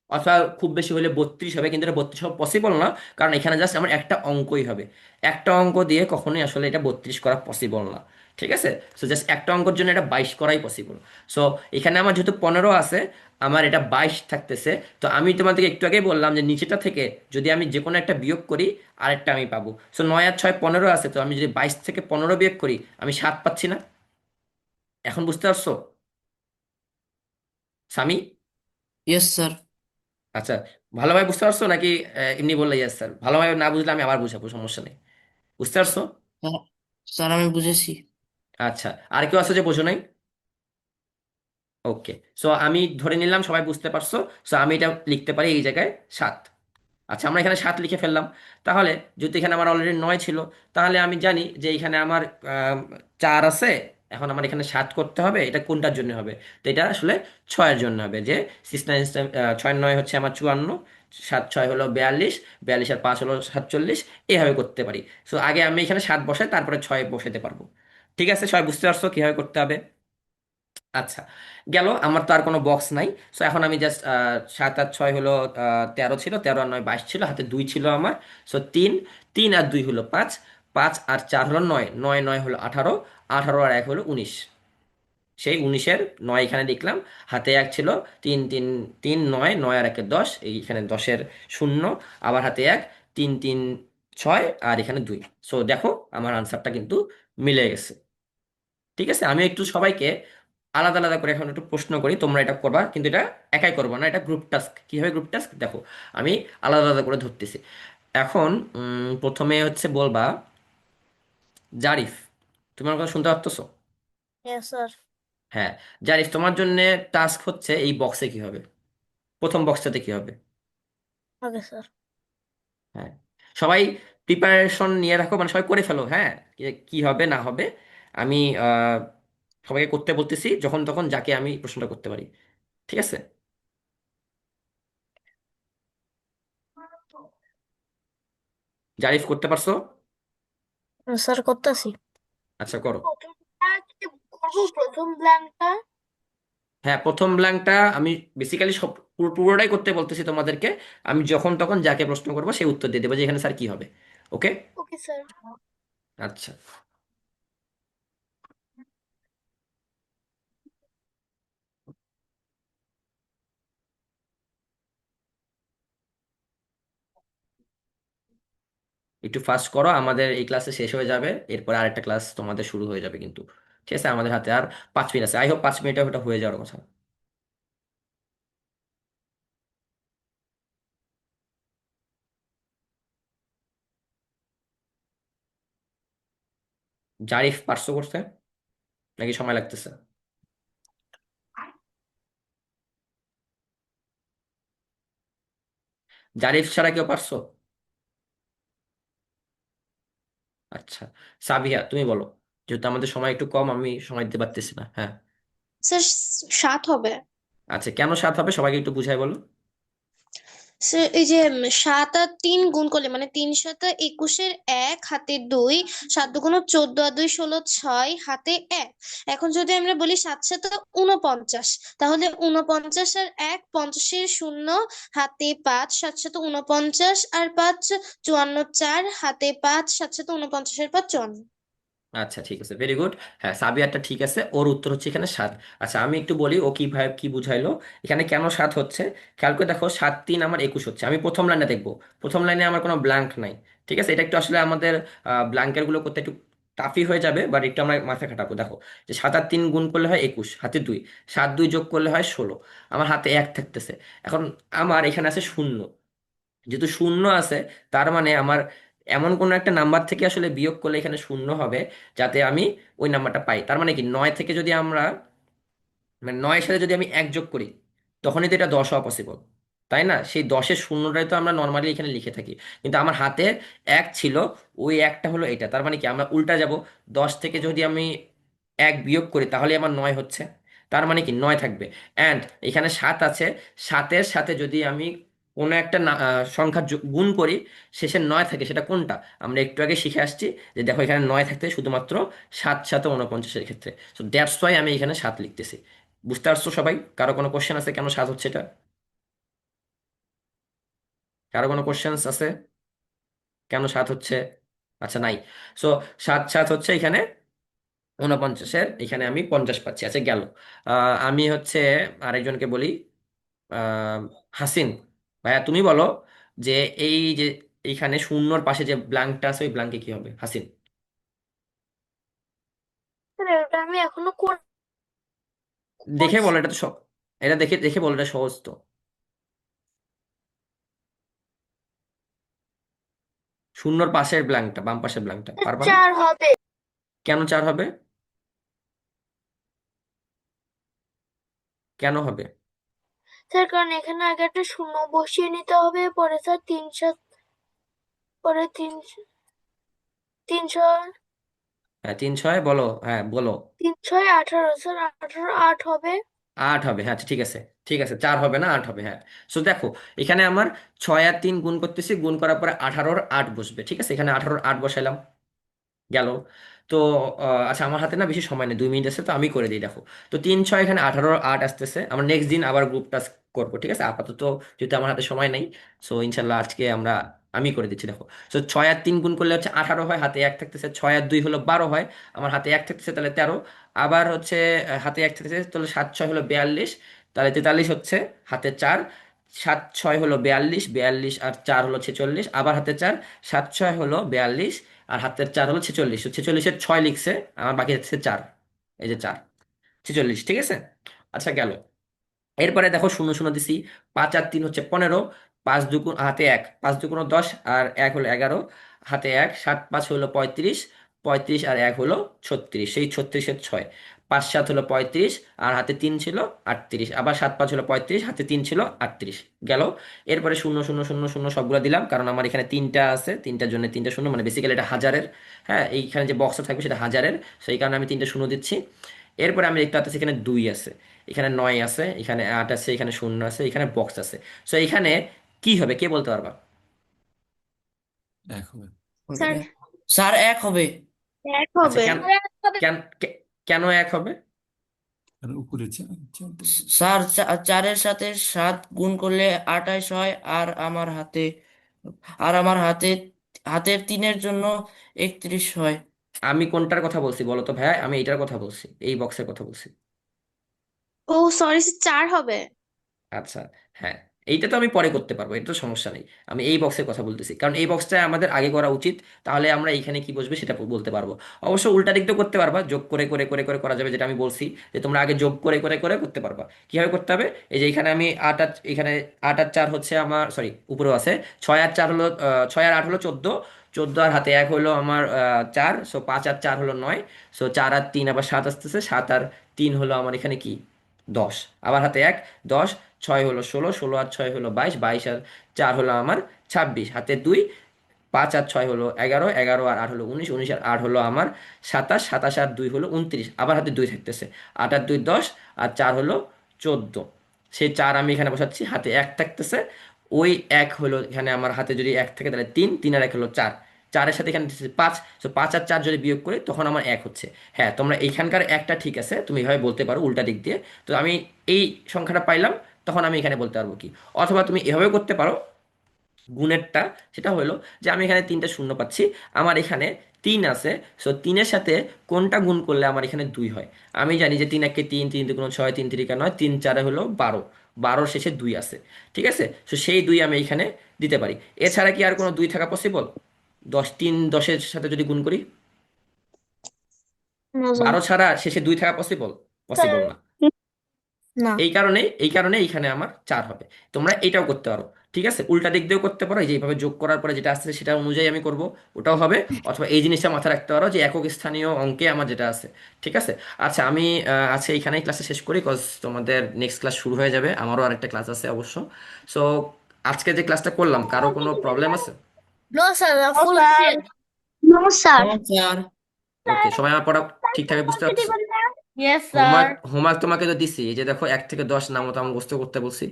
অথবা খুব বেশি হলে 32 হবে, কিন্তু এটা 32 হওয়া পসিবল না, কারণ এখানে জাস্ট আমার একটা অঙ্কই হবে। একটা অঙ্ক দিয়ে কখনোই আসলে এটা 32 করা পসিবল না। ঠিক আছে? সো জাস্ট একটা অঙ্কের জন্য এটা 22 করাই পসিবল। সো এখানে আমার যেহেতু 15 আছে, আমার এটা 22 থাকতেছে। তো আমি তোমাদেরকে একটু আগে বললাম যে নিচেটা থেকে যদি আমি যে কোনো একটা বিয়োগ করি আরেকটা আমি পাবো। সো 9 আর 6 15 আছে, তো আমি যদি 22 থেকে 15 বিয়োগ করি আমি 7 পাচ্ছি না? এখন বুঝতে পারছো সামি? Yes sir. আচ্ছা, ভালোভাবে বুঝতে পারছো নাকি এমনি বললে ইয়েস স্যার? ভালোভাবে না বুঝলে আমি আবার বুঝাবো, সমস্যা নেই। বুঝতে পারছো? স্যার, স্যার আমি বুঝেছি। আচ্ছা, আর কেউ আছে যে বোঝো নাই? ওকে। সো আমি ধরে নিলাম সবাই বুঝতে পারছো। সো আমি এটা লিখতে পারি এই জায়গায় 7। আচ্ছা, আমরা এখানে 7 লিখে ফেললাম। তাহলে যদি এখানে আমার অলরেডি 9 ছিল, তাহলে আমি জানি যে এখানে আমার 4 আছে। এখন আমার এখানে 7 করতে হবে, এটা কোনটার জন্য হবে? তো এটা আসলে 6-এর জন্য হবে, যে 6 9 6 9 হচ্ছে আমার 54, 7 6 হলো 42, 42 আর 5 হলো 47, এভাবে করতে পারি। সো আগে আমি এখানে 7 বসাই, তারপরে 6 বসাতে পারবো। ঠিক আছে, সবাই বুঝতে পারছো কিভাবে করতে হবে? আচ্ছা, গেল, আমার তো আর কোনো বক্স নাই। সো এখন আমি জাস্ট 7 আর 6 হলো 13 ছিল, 13 আর 9 22 ছিল, হাতে 2 ছিল আমার। সো 3, 3 আর 2 হলো 5, 5 আর 4 হলো 9, 9 9 হলো 18, 18 আর 1 হলো 19। সেই 19-এর 9 এখানে লিখলাম, হাতে 1 ছিল। 3 3 3 9, 9 আর 1 10, এইখানে 10-এর শূন্য, আবার হাতে 1, 3 3 6 আর এখানে 2। সো দেখো আমার আনসারটা কিন্তু মিলে গেছে। ঠিক আছে, আমি একটু সবাইকে আলাদা আলাদা করে এখন একটু প্রশ্ন করি, তোমরা এটা করবা, কিন্তু এটা একাই করবা না, এটা গ্রুপ টাস্ক। কিভাবে গ্রুপ টাস্ক দেখো, আমি আলাদা আলাদা করে ধরতেছি। এখন প্রথমে হচ্ছে বলবা জারিফ, তুমি আমার কথা শুনতে পারতেছো? Yes sir. হ্যাঁ, জারিফ, তোমার জন্য টাস্ক হচ্ছে এই বক্সে কি হবে, প্রথম বক্সটাতে কি হবে? Okay sir. হ্যাঁ, সবাই প্রিপারেশন নিয়ে রাখো, মানে সবাই করে ফেলো, হ্যাঁ, কি হবে না হবে। আমি সবাইকে করতে বলতেছি যখন তখন, যাকে আমি প্রশ্নটা করতে পারি। ঠিক আছে? জারিফ, করতে পারছো? স্যার করতেছি। আচ্ছা, করো। প্রথমটা কি করবো, প্রথম ব্ল্যাঙ্কটা? হ্যাঁ, প্রথম ব্ল্যাঙ্কটা আমি বেসিক্যালি সব পুরোটাই করতে বলতেছি তোমাদেরকে। আমি যখন তখন যাকে প্রশ্ন করবো সে উত্তর দিয়ে দেবো যে এখানে স্যার কি হবে। ওকে? Okay sir. আচ্ছা, একটু ফাস্ট করো, আমাদের এই ক্লাসে শেষ হয়ে যাবে, এরপর আরেকটা ক্লাস তোমাদের শুরু হয়ে যাবে কিন্তু। ঠিক আছে, আমাদের হাতে আর 5 মিনিট আছে, আই হোপ 5 মিনিটে ওটা হয়ে যাওয়ার কথা। জারিফ, পারছো করতে নাকি সময় লাগতেছে? জারিফ ছাড়া কেউ পারছো? আচ্ছা, সাবিয়া তুমি বলো, যেহেতু আমাদের সময় একটু কম, আমি সময় দিতে পারতেছি না। হ্যাঁ। স্যার 7 হবে। আচ্ছা, কেন 7 হবে সবাইকে একটু বুঝাই বলো। এই যে 7 আর 3 গুণ করলে মানে 3 7 21 1 হাতে 2, 7 2 14 আর 2 16 6 হাতে 1। এখন যদি আমরা বলি 7 7 49, তাহলে 49 আর 1 50-এর শূন্য হাতে 5, 7 7 49 আর 5 54, 4 হাতে 5, 7 7 49 আর 5 54। আচ্ছা ঠিক আছে, ভেরি গুড। হ্যাঁ, সাবিয়ারটা ঠিক আছে, ওর উত্তর হচ্ছে এখানে 7। আচ্ছা আমি একটু বলি ও কিভাবে কি বুঝাইলো। এখানে কেন 7 হচ্ছে, খেয়াল করে দেখো, 7 3 আমার 21 হচ্ছে। আমি প্রথম লাইনে দেখবো, প্রথম লাইনে আমার কোনো ব্ল্যাঙ্ক নাই। ঠিক আছে, এটা একটু আসলে আমাদের ব্ল্যাঙ্কের গুলো করতে একটু টাফই হয়ে যাবে, বাট একটু আমরা মাথা খাটাবো। দেখো যে 7 আর 3 গুণ করলে হয় 21, হাতে 2, 7 2 যোগ করলে হয় 16, আমার হাতে 1 থাকতেছে। এখন আমার এখানে আছে শূন্য, যেহেতু শূন্য আছে তার মানে আমার এমন কোনো একটা নাম্বার থেকে আসলে বিয়োগ করলে এখানে শূন্য হবে, যাতে আমি ওই নাম্বারটা পাই। তার মানে কি 9 থেকে যদি আমরা, মানে 9-এর সাথে যদি আমি 1 যোগ করি, তখনই তো এটা 10 হওয়া পসিবল, তাই না? সেই 10-এর শূন্যটাই তো আমরা নর্মালি এখানে লিখে থাকি, কিন্তু আমার হাতে 1 ছিল, ওই একটা হলো এটা। তার মানে কি আমরা উল্টা যাব, 10 থেকে যদি আমি 1 বিয়োগ করি তাহলে আমার 9 হচ্ছে, তার মানে কি 9 থাকবে। অ্যান্ড এখানে 7 আছে, 7-এর সাথে যদি আমি কোনো একটা সংখ্যা গুণ করি, শেষে 9 থাকে, সেটা কোনটা আমরা একটু আগে শিখে আসছি, যে দেখো এখানে 9 থাকতে শুধুমাত্র 7 7 49-এর ক্ষেত্রে। সো দ্যাটস ওয়াই আমি এখানে 7 লিখতেছি। বুঝতে পারছো সবাই? কারো কোনো কোশ্চেন আছে কেন 7 হচ্ছে এটা? কারো কোনো কোশ্চেন্স আছে কেন 7 হচ্ছে? আচ্ছা নাই। সো 7 7 হচ্ছে এখানে 49-এর, এখানে আমি 50 পাচ্ছি। আচ্ছা গেল। আমি হচ্ছে আরেকজনকে বলি, আহ, হাসিন ভাইয়া তুমি বলো যে এই যে এইখানে শূন্যর পাশে যে ব্ল্যাঙ্কটা আছে, ওই ব্ল্যাঙ্কে কি হবে হাসিন? স্যার এটা আমি এখনো দেখে করছি। বলো, এটা তো এটা দেখে দেখে বলো, এটা সহজ তো। শূন্যর পাশের ব্ল্যাঙ্কটা, বাম পাশের ব্ল্যাঙ্কটা, পারবা না? 4 হবে। কেন 4 হবে? কেন হবে? স্যার কারণ এখানে আগে একটা শূন্য বসিয়ে নিতে হবে, পরে স্যার 300 হ্যাঁ 3 6 বলো, হ্যাঁ বলো। 3 6 18 স্যার, 18 8 হবে। 8 হবে, হ্যাঁ আচ্ছা, ঠিক আছে। ঠিক আছে, 4 হবে না, 8 হবে, হ্যাঁ। সো দেখো এখানে আমার 6 আর 3 গুণ করতেছি, গুণ করার পরে 18-র 8 বসবে। ঠিক আছে, এখানে 18-র 8 বসাইলাম, গেল। তো আচ্ছা আমার হাতে না বেশি সময় নেই, 2 মিনিট আছে, তো আমি করে দিই। দেখো, তো 3 6 এখানে 18-র 8 আসতেছে। আমরা নেক্সট দিন আবার গ্রুপ টাস্ক করবো, ঠিক আছে? আপাতত যেহেতু আমার হাতে সময় নেই, সো ইনশাল্লাহ আজকে আমি করে দিচ্ছি। দেখো, সো 6 আর 3 গুণ করলে হচ্ছে 18 হয়, হাতে 1 থাকতেছে। 6 আর 2 হলো 12 হয়, আমার হাতে 1 থাকতেছে, তাহলে 13। আবার হচ্ছে হাতে 1 থাকতেছে, তাহলে 7 6 হলো 42, তাহলে 43 হচ্ছে, হাতে 4। 7 6 হলো 42, 42 আর 4 হলো 46, আবার হাতে 4। 7 6 হলো 42, আর হাতের 4 হলো 46, 46-এর 6 লিখছে, আমার বাকি হচ্ছে 4। এই যে 4, 46, ঠিক আছে। আচ্ছা গেল। এরপরে দেখো শূন্য শূন্য দিছি, 5 আর 3 হচ্ছে 15, 5 দুগুণ হাতে 1, 5 দুগুণ 10 আর 1 হলো 11, হাতে 1। 7 5 হলো 35, 35 আর 1 হলো 36, সেই 36-এর 6। 5 7 হলো 35, আর হাতে 3 ছিল 38, আবার 7 5 হলো 35, হাতে 3 ছিল 38, গেল। এরপরে শূন্য শূন্য শূন্য শূন্য সবগুলো দিলাম, কারণ আমার এখানে 3টা আছে, 3টার জন্য 3টা শূন্য, মানে বেসিক্যালি এটা হাজারের। হ্যাঁ, এইখানে যে বক্সটা থাকবে সেটা হাজারের, সেই কারণে আমি 3টা শূন্য দিচ্ছি। এরপরে আমি দেখতে পাচ্ছি এখানে 2 আছে, এখানে 9 আছে, এখানে 8 আছে, এখানে শূন্য আছে, এখানে বক্স আছে। সো এখানে কি হবে কে বলতে পারবা? স্যার স্যার 1 হবে। 1 আচ্ছা হবে। কেন কেন 1 হবে? স্যার 4-এর সাথে 7 গুণ করলে 28 হয়, আর আমার হাতের 3-এর জন্য 31 হয়। আমি কোনটার কথা বলছি বলো তো ভাইয়া? আমি এইটার কথা বলছি, এই বক্সের কথা বলছি। ও সরি, 4 হবে। আচ্ছা, হ্যাঁ, এইটা তো আমি পরে করতে পারবো, এটা তো সমস্যা নেই। আমি এই বক্সের কথা বলতেছি, কারণ এই বক্সটা আমাদের আগে করা উচিত, তাহলে আমরা এইখানে কি বসবে সেটা বলতে পারবো। অবশ্য উল্টা দিকটাও করতে পারবা, যোগ করে করে করে করে করা যাবে, যেটা আমি বলছি, যে তোমরা আগে যোগ করে করে করে করতে পারবা। কিভাবে করতে হবে? এই যে এখানে আমি 8 আর এখানে 8 আর 4 হচ্ছে আমার, সরি উপরেও আছে, 6 আর 4 হলো 6 আর 8 হলো 14, 14 আর হাতে 1 হলো আমার 4, সো 5 আর 4 হলো 9, সো 4 আর 3 আবার 7 আসতেছে, 7 আর 3 হলো আমার এখানে কি 10, আবার হাতে 1, 10। 6 হলো 16, 16 আর 6 হলো 22, 22 আর 4 হলো আমার 26, হাতে 2। 5 আর 6 হলো 11, 11 আর 8 হলো 19, 19 আর 8 হলো আমার 27, 27 আর 2 হলো 29, আবার হাতে 2 থাকতেছে। 8 আর 2 10, আর 4 হলো 14, সেই 4 আমি এখানে বসাচ্ছি, হাতে 1 থাকতেছে। ওই এক হলো এখানে আমার হাতে যদি এক থাকে তাহলে তিন, তিন আর এক হলো চার, চারের সাথে এখানে দিতেছি পাঁচ, তো পাঁচ আর চার যদি বিয়োগ করি তখন আমার এক হচ্ছে। হ্যাঁ, তোমরা এইখানকার একটা ঠিক আছে, তুমি এভাবে বলতে পারো উল্টা দিক দিয়ে। তো আমি এই সংখ্যাটা পাইলাম, তখন আমি এখানে বলতে পারবো কি, অথবা তুমি এভাবে করতে পারো গুণেরটা। সেটা হলো যে আমি এখানে তিনটা শূন্য পাচ্ছি, আমার এখানে তিন আছে, সো তিনের সাথে কোনটা গুণ করলে আমার এখানে দুই হয়। আমি জানি যে তিন একে তিন, তিন দুগুণ ছয়, তিন তিরিকা নয়, তিন চারে হলো 12, 12 শেষে দুই আছে। ঠিক আছে, সো সেই দুই আমি এখানে দিতে পারি। এছাড়া কি আর কোনো দুই থাকা পসিবল? 10, 3 10-এর সাথে যদি গুণ করি, না স্যার। 12 ছাড়া শেষে দুই থাকা পসিবল? পসিবল না। না এই কারণে এইখানে আমার চার হবে। তোমরা এটাও করতে পারো, ঠিক আছে, উল্টা দিক দিয়েও করতে পারো, এই যে এইভাবে যোগ করার পরে যেটা আসছে সেটা অনুযায়ী আমি করব, ওটাও হবে। অথবা এই জিনিসটা মাথায় রাখতে পারো যে একক স্থানীয় অঙ্কে আমার যেটা আছে। ঠিক আছে। আচ্ছা, আমি আজকে এইখানেই ক্লাসটা শেষ করি, কজ তোমাদের নেক্সট ক্লাস শুরু হয়ে যাবে, আমারও আরেকটা ক্লাস আছে অবশ্য। সো আজকে যে ক্লাসটা করলাম, কারো কোনো প্রবলেম আছে? নো স্যার, ফুল নো স্যার। হ্যাঁ স্যার। ওকে, সবাই আমার পড়া ঠিকঠাক বুঝতে পারছো? Yes sir. হোমওয়ার্ক হোমওয়ার্ক তোমাকে তো দিছি, এই যে দেখো 1 থেকে 10 নামতা মুখস্থ করতে বলছি।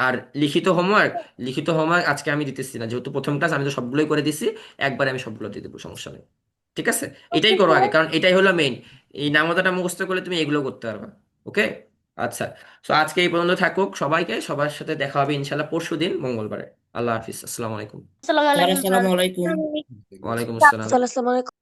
আর লিখিত হোমওয়ার্ক আজকে আমি দিতেছি না, যেহেতু প্রথম ক্লাস, আমি তো সবগুলোই করে দিছি, একবারে আমি সবগুলো দিয়ে দেবো, সমস্যা নেই। ঠিক আছে, এটাই করো আগে, কারণ এটাই হলো মেইন। এই নামতাটা মুখস্থ করলে তুমি এগুলো করতে পারবে। ওকে। আচ্ছা, তো আজকে এই পর্যন্ত থাকুক, সবাইকে, সবার সাথে দেখা হবে ইনশাল্লাহ পরশুদিন মঙ্গলবারে। আল্লাহ হাফিজ, আসসালামু আলাইকুম। আসসালামু স্যার আলাইকুম স্যার। আসসালামু আলাইকুম। ওয়ালাইকুম আসসালাম। স্যার আসসালামু আলাইকুম।